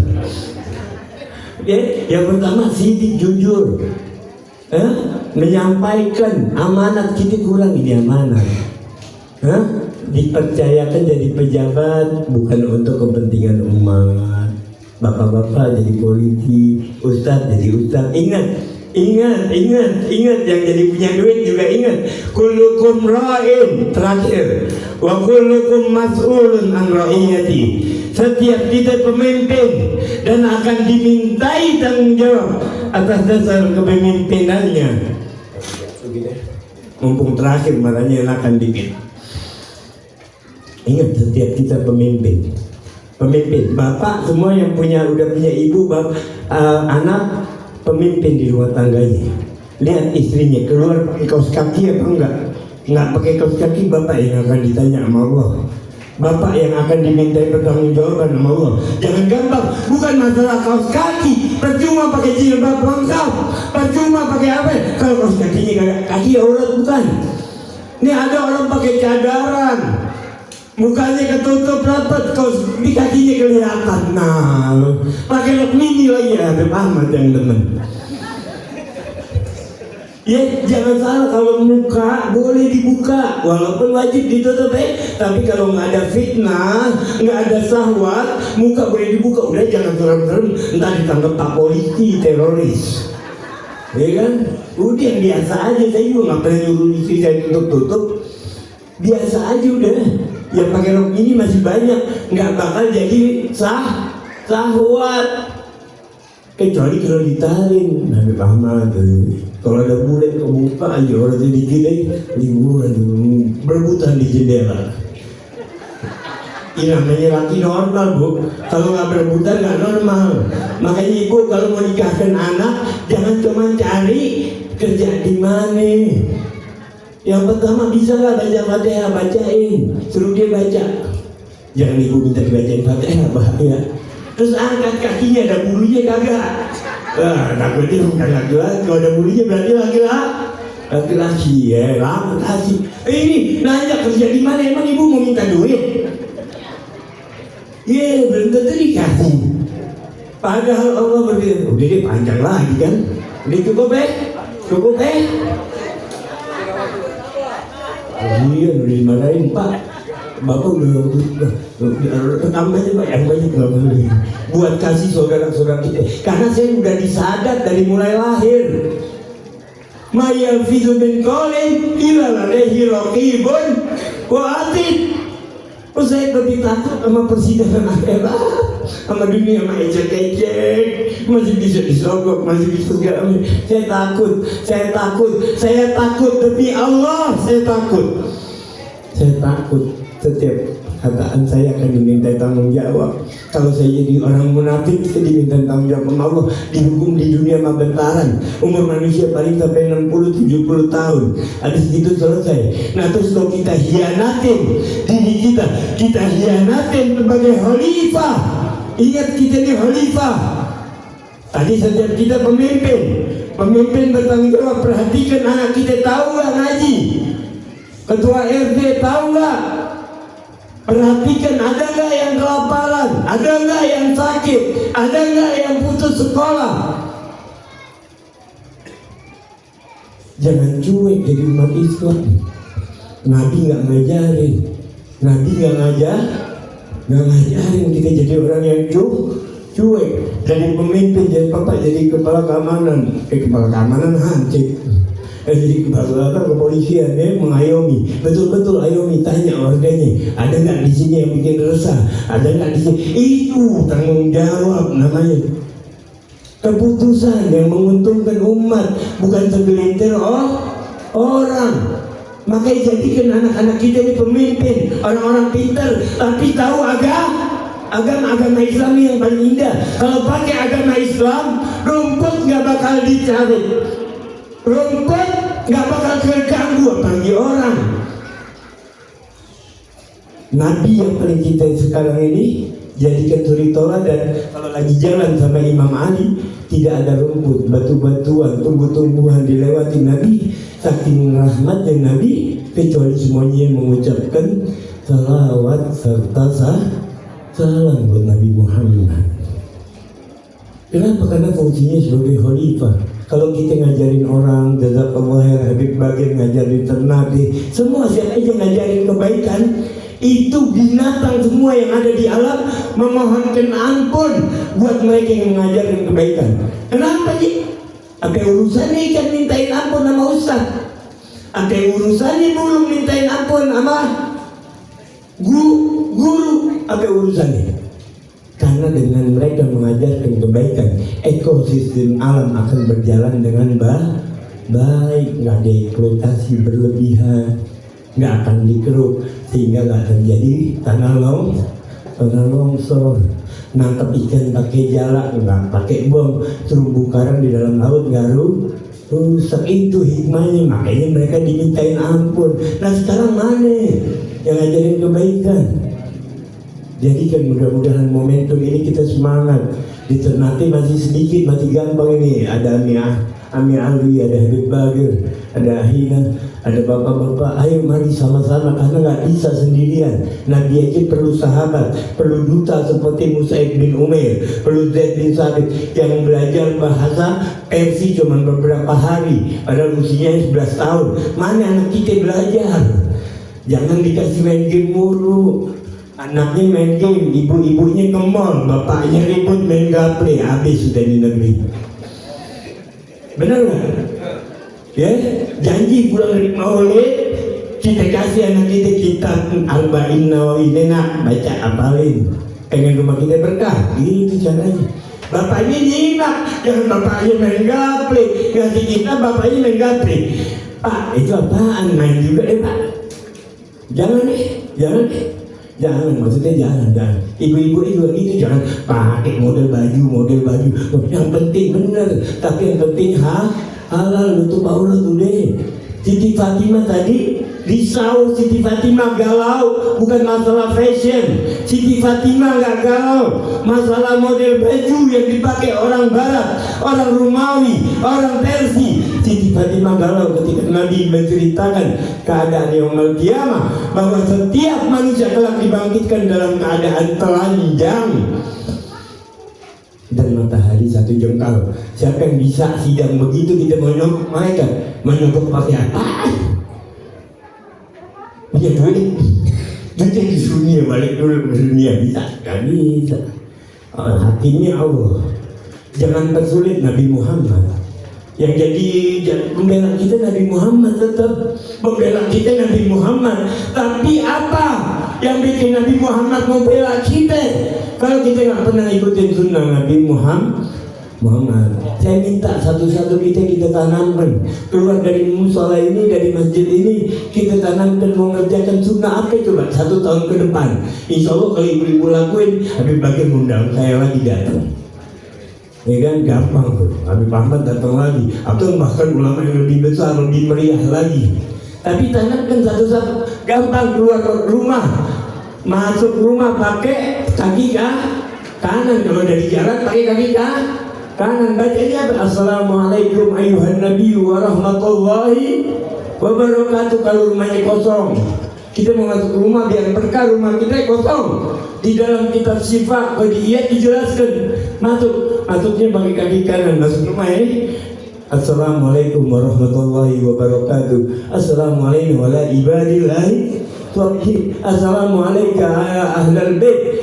Oke, yang pertama sidik jujur, menyampaikan amanat. Kita kurang ini amanat. Dipercayakan jadi pejabat bukan untuk kepentingan umat. Bapak-bapak jadi polisi, ustadz jadi ustadz. Ingat yang jadi punya duit juga ingat. Kullukum ra'in, terakhir. Wa kullukum mas'ulun an ra'iyati. Setiap kita pemimpin dan akan dimintai tanggung jawab atas dasar kepemimpinannya. Mumpung terakhir makanya enakan dikit. Ingat, setiap kita pemimpin. Bapak semua yang udah punya ibu, anak pemimpin di rumah tangganya. Lihat istrinya keluar pakai kaos kaki apa enggak pakai kaos kaki, bapak yang akan ditanya sama Allah. Bapak yang akan dimintai pertanggungjawaban sama Allah. Jangan gampang, bukan masalah kaos kaki. Percuma pakai jilbab lengkap, percuma pakai apa kalau kaos kakinya kaki aurat bukan. Ini ada orang pakai cadaran, mukanya ketutup rapat, kaos di kakinya kelihatan. Nah, pakai rok mini lagi, Habib Ahmad yang demen. Ya jangan salah, kalau muka boleh dibuka walaupun wajib ditutup tapi kalau nggak ada fitnah, nggak ada syahwat, muka boleh dibuka. Udah jangan serem-serem entah ditangkap pak polisi, teroris, ya kan? Udah yang biasa aja. Saya juga nggak pernah nyuruh istri saya tutup, biasa aja udah. Yang pakai rok ini masih banyak, nggak bakal jadi syahwat. Kecuali kalau ditaring, Nabi Muhammad. Kalau ada bule kebuka aja, orang jadi liburan berebutan di jendela. Ini namanya laki normal bu. Kalau nggak berebutan nggak normal. Makanya ibu kalau mau nikahkan anak, jangan cuma cari kerja di mana. Yang pertama bisa nggak baca Fatihah, bacain, suruh dia baca. Jangan ibu minta dibacain Fatihah, bahaya. Terus angkat kakinya, ada bulunya kagak. Takutnya bukan laki-laki. Kalau ada bulunya berarti laki-laki ya, laki-laki. Ini nanya kerja di mana, emang ibu mau minta duit? Iya, belum tentu dikasih. Padahal Allah berfirman, udah deh panjang lagi kan? Udah cukup Iya, udah dimarahin Pak. Bapak udah tambahnya Pak, yang banyak nggak boleh. Buat kasih saudara-saudara kita. Karena saya udah disadat dari mulai lahir. Ma yalfizu min qawlin illa ladayhi raqibun wa atid. Saya lebih takut sama persidangan akhirat. sama dunia mah ecek-ecek, masih bisa disogok, masih bisa segala macam. Saya takut demi Allah, saya takut setiap kataan saya akan diminta tanggung jawab. Kalau saya jadi orang munafik, saya diminta tanggung jawab sama Allah. Dihukum di dunia mah bentaran. Umur manusia paling sampai 60-70 tahun. Habis itu selesai. Nah terus kalau kita hianatin diri kita hianatin sebagai khalifah. Ingat kita ini khalifah. Tadi setiap kita pemimpin bertanggung jawab. Perhatikan anak kita, tahu gak ngaji? Ketua RT tahu gak? Perhatikan, ada nggak yang kelaparan, ada nggak yang sakit, ada nggak yang putus sekolah. Jangan cuek jadi umat Islam. Nabi nggak ngajarin, ngajarin kita jadi orang yang cuek. Jadi pemimpin, jadi bapak, jadi kepala keamanan, hancur. Jadi kepala kepolisian mengayomi, betul-betul ayomi, tanya warganya, ada nggak di sini yang bikin resah, ada nggak di sini. Itu tanggung jawab namanya. Keputusan yang menguntungkan umat, bukan segelintir orang. Makanya jadikan anak-anak kita ini pemimpin, orang-orang pintar, tapi tahu agama Islam yang paling indah. Kalau pakai agama Islam, rumput nggak bakal dicari. Rumput nggak bakal terganggu apalagi orang. Nabi yang paling kita sekarang ini jadikan suri toladan. Kalau lagi jalan sama Imam Ali, tidak ada rumput, batu-batuan, tumbuh-tumbuhan dilewati Nabi. Saking rahmatnya Nabi, kecuali semuanya yang mengucapkan salawat serta salam buat Nabi Muhammad. Kenapa? Karena fungsinya sebagai khalifah. Kalau kita ngajarin orang, jazakallah khair, Habib Bagir ngajarin ternate, semua siapa aja ngajarin kebaikan, itu binatang semua yang ada di alam memohonkan ampun buat mereka yang ngajarin kebaikan. Kenapa sih? Apa urusannya ikan mintain ampun sama ustaz? Apa urusannya burung mintain ampun sama guru? Apa urusannya? Karena dengan mereka mengajarkan kebaikan, ekosistem alam akan berjalan dengan baik, nggak ada eksploitasi berlebihan, nggak akan dikeruk, sehingga nggak terjadi tanah longsor. Nangkap ikan pakai jala, nggak pakai bom, terumbu karang di dalam laut nggak rusak. Itu hikmahnya, makanya mereka dimintain ampun. Nah sekarang mana yang ngajarin kebaikan? Jadi kan mudah-mudahan momentum ini kita semangat. Di Ternate masih sedikit, masih gampang ini. Ada Ami Alwi, ada Habib Bagir, ada Ahina, ada bapak-bapak. Ayo mari sama-sama, karena nggak bisa sendirian. Nabi aja perlu sahabat, perlu duta seperti Mus'ab bin Umair, perlu Zaid bin Sabit yang belajar bahasa Persia cuma beberapa hari, padahal usianya 11 tahun. Mana anak kita belajar? Jangan dikasih main game mulu. Anaknya main game, ibu-ibunya ke mall, bapaknya ribut main gaple, habis sudah di negeri. Benar nggak? Ya, janji pulang dari maulid kita kasih anak kita kitab Arba'in Nawawi, nak baca apalin, pengen rumah kita berkah, gitu caranya. Bapaknya nyimak, jangan bapaknya main gaple, ngasih kita bapaknya main gaple. Pak, itu apaan? Main juga deh pak. Jangan, maksudnya jangan. Ibu-ibu juga gitu, jangan pakai model baju. Yang penting bener, tapi yang penting halal, nutup aurat tuh deh. Siti Fatimah tadi risau, Siti Fatimah galau, bukan masalah fashion. Siti Fatimah nggak galau, masalah model baju yang dipakai orang Barat, orang Romawi, orang Persia. Siti Fatimah galau ketika Nabi menceritakan keadaan yaumul qiyamah, bahwa setiap manusia kelak dibangkitkan dalam keadaan telanjang dan matahari 1 jengkal. Siapa yang bisa sidang begitu? Kita mau nyogok mereka, menyogok pakai apa? Punya duitnya di dunia, balik dulu ke dunia, bisa? Gak bisa. Hakimnya Allah. Jangan persulit Nabi Muhammad. Yang jadi pembela kita Nabi Muhammad, tetap pembela kita Nabi Muhammad. Tapi apa yang bikin Nabi Muhammad membela kita kalau kita nggak pernah ikutin sunnah Nabi Muhammad? Saya minta satu-satu kita tanamkan, keluar dari musola ini, dari masjid ini, kita tanamkan mengerjakan sunnah apa coba 1 tahun ke depan. Insya Allah kalau ibu-ibu lakuin, Habib Bakir undang saya lagi datang. Ya kan, gampang tuh. Habib Ahmad datang lagi, atau bahkan ulama yang lebih besar, lebih meriah lagi. Tapi tanamkan satu-satu, gampang keluar rumah, masuk rumah pakai kaki kanan, kalau dari jalan pakai kaki kanan, bacanya Assalamualaikum ayuhan nabiyyu warahmatullahi wabarakatuh. Kalau rumahnya kosong, kita mau masuk rumah biar berkah, rumah kita kosong. Di dalam kitab Syifa Qadiyat dijelaskan masuknya pakai kaki kanan, masuk rumah ini Assalamualaikum warahmatullahi wabarakatuh. Assalamualaikum wala ibadillahi sholihin. Assalamualaikum ya ahlal bait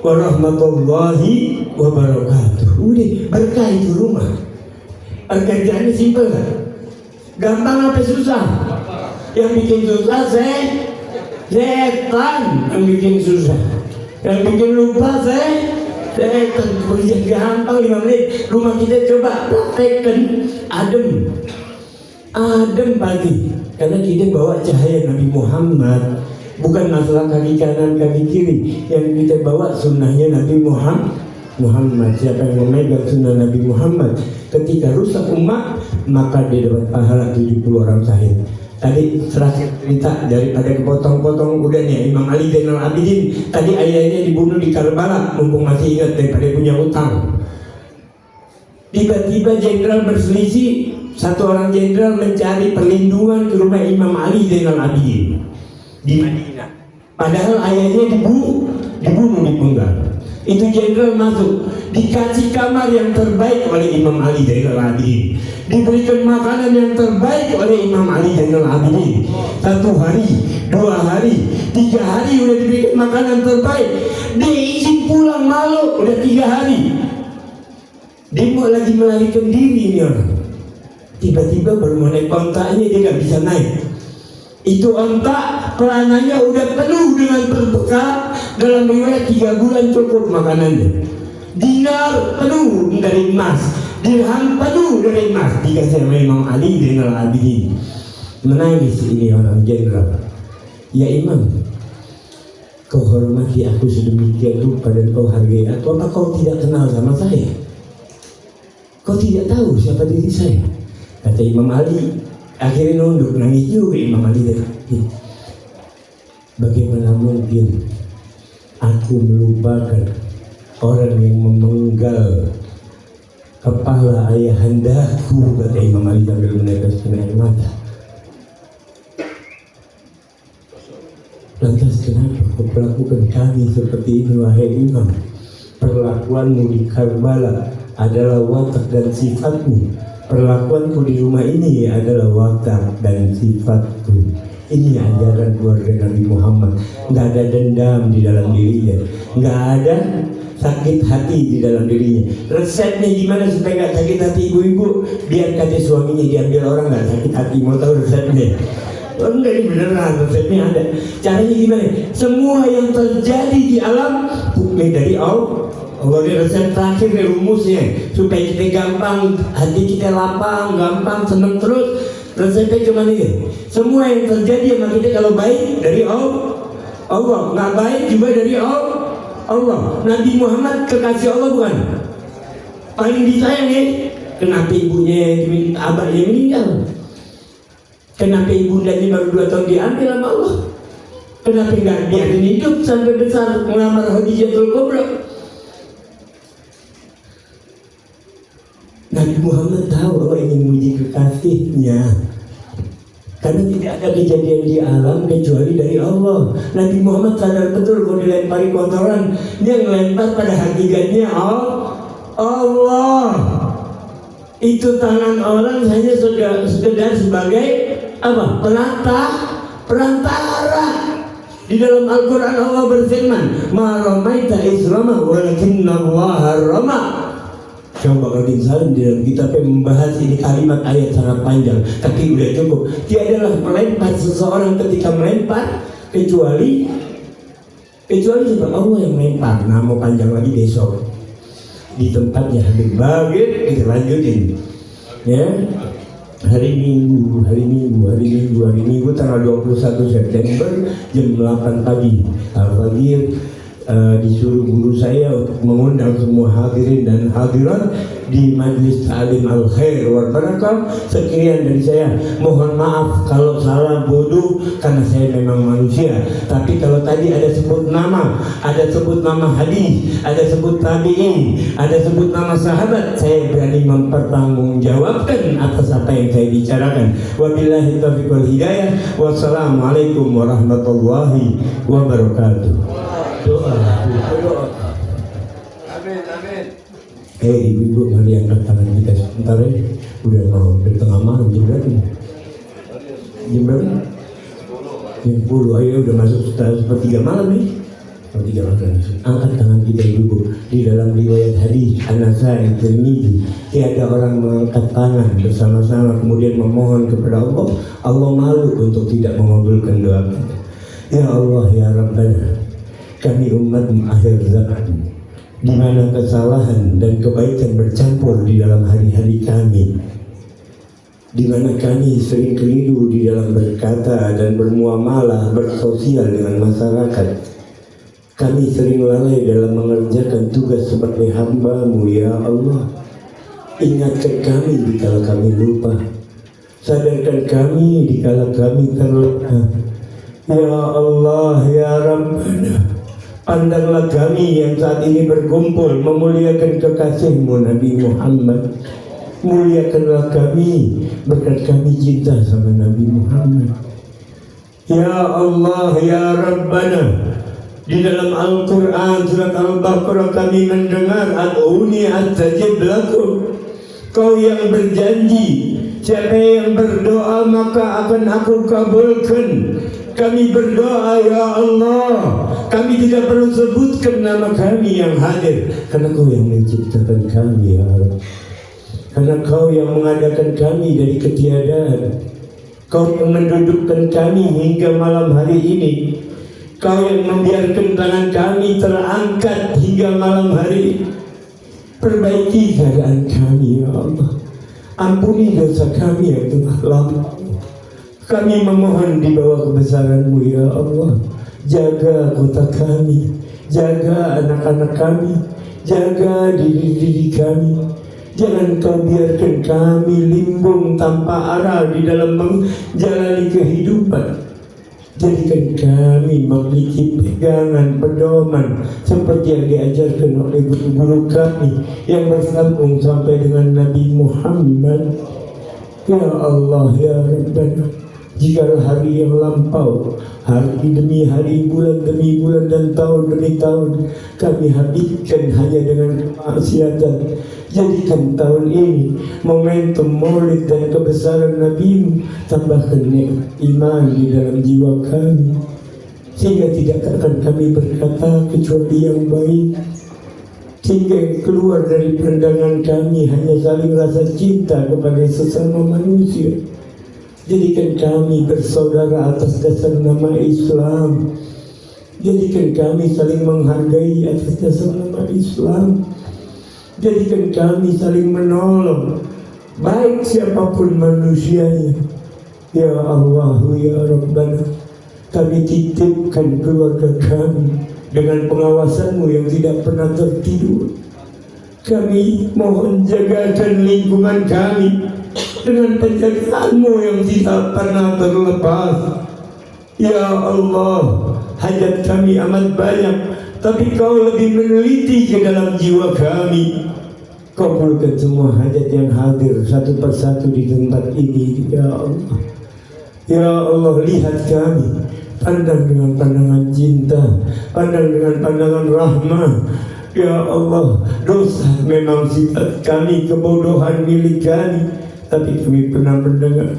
warahmatullahi wabarakatuh. Udah berkah itu rumah. Kerjaannya simpel kan? Gampang apa susah? Yang bikin susah setan yang bikin susah. Yang bikin lupa setan. Kerja gampang 5 menit. Rumah kita coba praktekkan adem pagi. Karena kita bawa cahaya Nabi Muhammad. Bukan masalah kaki kanan, kaki kiri. Yang kita bawa sunnahnya Nabi Muhammad. Siapa yang memegang sunnah Nabi Muhammad, ketika rusak umat, maka dia dapat pahala 70 orang syahid. Tadi terakhir cerita daripada kepotong-potong udahnya Imam Ali Zainal Abidin. Tadi ayahnya dibunuh di Karbala, mumpung masih ingat daripada punya utang. Tiba-tiba jenderal berselisih. Satu orang jenderal mencari perlindungan ke rumah Imam Ali Zainal Abidin di Madinah. Padahal ayahnya dibunuh dipenggal. Itu jenderal masuk, dikasih kamar yang terbaik oleh Imam Ali Zainal Abidin, diberikan makanan yang terbaik oleh Imam Ali Zainal Abidin. 1 hari, 2 hari, 3 hari udah diberikan makanan terbaik. Dia izin pulang malu, udah 3 hari. Dia mau lagi melarikan diri ini orang. Tiba-tiba baru mau naik ontaknya, dia gak bisa naik. Itu ontak pelananya udah penuh dengan berbekal. Dalam riwayat 3 bulan cukup makanannya. Dinar penuh dari emas, dirham penuh dari emas. Dikasih sama Imam Ali Zainal Abidin. Menangis ini orang jenderal. Ya Imam, kau hormati aku sedemikian rupa dan kau hargai aku. Apa kau tidak kenal sama saya? Kau tidak tahu siapa diri saya? Kata Imam Ali. Akhirnya nunduk, nangis juga Imam Ali. Bagaimana mungkin aku melupakan orang yang memenggal kepala ayahandaku, kata Imam Ali sambil meneteskan air mata. Lantas kenapa kau perlakukan kami seperti ini wahai Imam? Perlakuanmu di Karbala adalah watak dan sifatmu. Perlakuanku di rumah ini adalah watak dan sifatku. Ini ajaran keluarga Nabi Muhammad. Nggak ada dendam di dalam dirinya, nggak ada sakit hati di dalam dirinya. Resepnya gimana supaya nggak sakit hati ibu-ibu? Biar kata suaminya diambil orang nggak sakit hati. Mau tahu resepnya? Oh, enggak, ini beneran resepnya ada. Caranya gimana? Semua yang terjadi di alam hukum dari Allah. Allah ini resep terakhir, rumusnya supaya kita gampang, hati kita lapang, gampang, senang terus. Resepnya cuma ini. Semua yang terjadi sama kita kalau baik dari Allah, nggak baik juga dari Allah. Nabi Muhammad kekasih Allah bukan? Paling disayang ya. Kenapa ibunya abahnya meninggal? Kenapa ibundanya baru 2 tahun diambil sama Allah? Kenapa nggak biarin hidup sampai besar melamar Khadijatul Kubra? Nabi Muhammad tahu Allah ingin memuji kekasihnya. Karena tidak ada kejadian di alam kecuali dari Allah. Nabi Muhammad sadar betul kalau dilempari kotoran, dia ngelempar pada hakikatnya Allah. Itu tangan orang hanya sekedar sebagai apa? Perantara. Di dalam Al-Quran Allah berfirman, "Ma ramaita iz rama walakinna Allaha rama." Coba Udin Salim di dalam kitabnya membahas ini kalimat ayat sangat panjang, tapi udah cukup. Tiadalah melempar seseorang ketika melempar kecuali sebab Allah yang melempar. Nah, mau panjang lagi besok di tempatnya Habib Bagir kita lanjutin ya. Hari Minggu tanggal 21 September jam 8 pagi Al-Fadhil disuruh guru saya untuk mengundang semua hadirin dan hadirat di Majlis Ta'lim Al-Khair wal Barakah. Sekian dari saya, mohon maaf kalau salah bodoh karena saya memang manusia. Tapi kalau tadi ada sebut nama hadis, ada sebut tabi'in, ada sebut nama sahabat, saya berani mempertanggungjawabkan atas apa yang saya bicarakan. Wabillahi taufiq wal hidayah. Wassalamualaikum warahmatullahi wabarakatuh. Doa. Amin. Ibu-ibu mari angkat tangan kita sebentar ya. Udah mau dari tengah malam jam berapa? Jam 10. Ayo udah masuk sepertiga malam nih. Sepertiga malam. Angkat tangan kita ibu. Di dalam riwayat hadis An-Nasai Tirmidzi, tiada orang mengangkat tangan bersama-sama kemudian memohon kepada Allah. Allah malu untuk tidak mengabulkan doa kita. Ya Allah ya Rabbana, kami umat akhir zaman di mana kesalahan dan kebaikan bercampur di dalam hari-hari kami, di mana kami sering keliru di dalam berkata dan bermuamalah, bersosial dengan masyarakat. Kami sering lalai dalam mengerjakan tugas sebagai hamba-Mu ya Allah. Ingatkan kami dikala kami lupa, sadarkan kami dikala kami terluka. Ya Allah ya Rabbana, pandanglah kami yang saat ini berkumpul memuliakan kekasih-Mu Nabi Muhammad. Muliakanlah kami berkat kami cinta sama Nabi Muhammad. Ya Allah ya Rabbana, di dalam Al-Quran surat Al-Baqarah kami mendengar Ad'uni astajib lakum. Kau yang berjanji, siapa yang berdoa maka akan aku kabulkan. Kami berdoa ya Allah, kami tidak perlu sebutkan nama kami yang hadir, karena Kau yang menciptakan kami ya Allah, karena Kau yang mengadakan kami dari ketiadaan, Kau yang mendudukkan kami hingga malam hari ini, Kau yang membiarkan tangan kami terangkat hingga malam hari ini. Perbaiki keadaan kami ya Allah, ampuni dosa kami yang telah lampau. Kami memohon di bawah kebesaran-Mu ya Allah. Jaga kota kami, jaga anak-anak kami, jaga diri kami. Jangan Kau biarkan kami limbung tanpa arah di dalam menjalani kehidupan. Jadikan kami memiliki pegangan pedoman seperti yang diajarkan oleh guru-guru kami yang bersambung sampai dengan Nabi Muhammad. Ya Allah ya Rabbana, jika hari yang lampau, hari demi hari, bulan demi bulan, dan tahun demi tahun kami habiskan hanya dengan kemaksiatan, jadikan tahun ini momentum maulid dan kebesaran Nabi-Mu. Tambahkan nikmat iman di dalam jiwa kami, sehingga tidak akan kami berkata kecuali yang baik, sehingga yang keluar dari pandangan kami hanya saling rasa cinta kepada sesama manusia. Jadikan kami bersaudara atas dasar nama Islam. Jadikan kami saling menghargai atas dasar nama Islam. Jadikan kami saling menolong, baik siapapun manusianya. Ya Allah ya Rabbana, kami titipkan keluarga kami dengan pengawasan-Mu yang tidak pernah tertidur. Kami mohon jagakan lingkungan kami dengan penjagaan-Mu yang tidak pernah terlepas. Ya Allah, hajat kami amat banyak, tapi Kau lebih meneliti ke dalam jiwa kami. Kabulkan semua hajat yang hadir satu persatu di tempat ini ya Allah. Ya Allah, lihat kami, pandang dengan pandangan cinta, pandang dengan pandangan rahmah. Ya Allah, dosa memang sifat kami, kebodohan milik kami, tapi kami pernah mendengar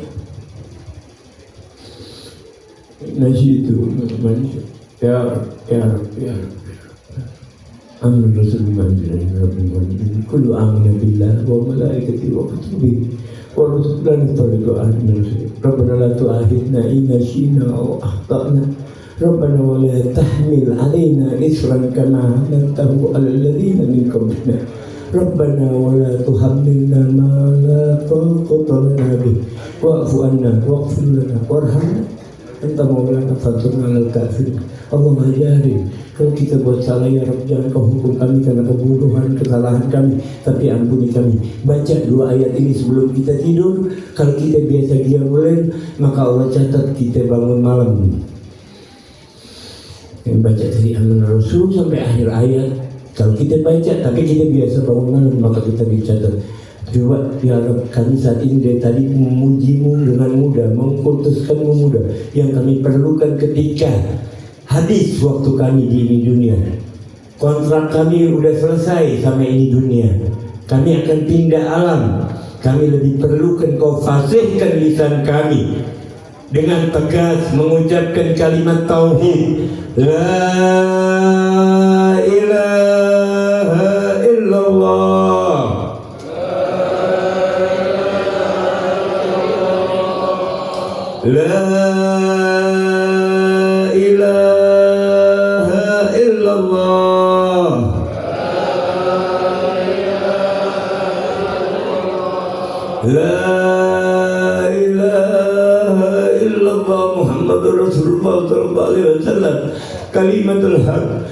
nasyidu ya Amin Rasulullah kullu amina billah wa malaikatihi wa kutubihi wa rusulihi Rabbana la tu'akhidna in nasina aw akhtana Rabbana wa la tahmil alaina isran kama hamaltahu 'alal ladzina min qablina Rabbana wa la tuhammilna ma la taqata lana bih wa'fu anna waghfir lana warhamna anta maulana fansurna 'alal kafirin. Allahumma jari, kalau kita buat salah ya Rabb, jangan kau hukum kami karena kebodohan, kesalahan kami, tapi ampuni kami. Baca 2 ayat ini sebelum kita tidur. Kalau kita biasa qiyamul, maka Allah catat kita bangun malam. Yang baca dari Amanah Rasul sampai akhir ayat. Kalau kita baca, tapi kita biasa bangun malam, maka kita dicatat. Coba ya Rabb, kami saat ini dari tadi memujimu dengan mudah, mengkultuskanmu mudah. Yang kami perlukan ketika habis waktu kami di ini dunia, kontrak kami udah selesai sama ini dunia, kami akan pindah alam. Kami lebih perlukan kau fasihkan lisan kami dengan tegas mengucapkan kalimat tauhid, la ilaha illallah, la ilaha illallah, la ilaha illallah Muhammadur Rasulullah sallallahu alaihi wasallam kalimatul haq.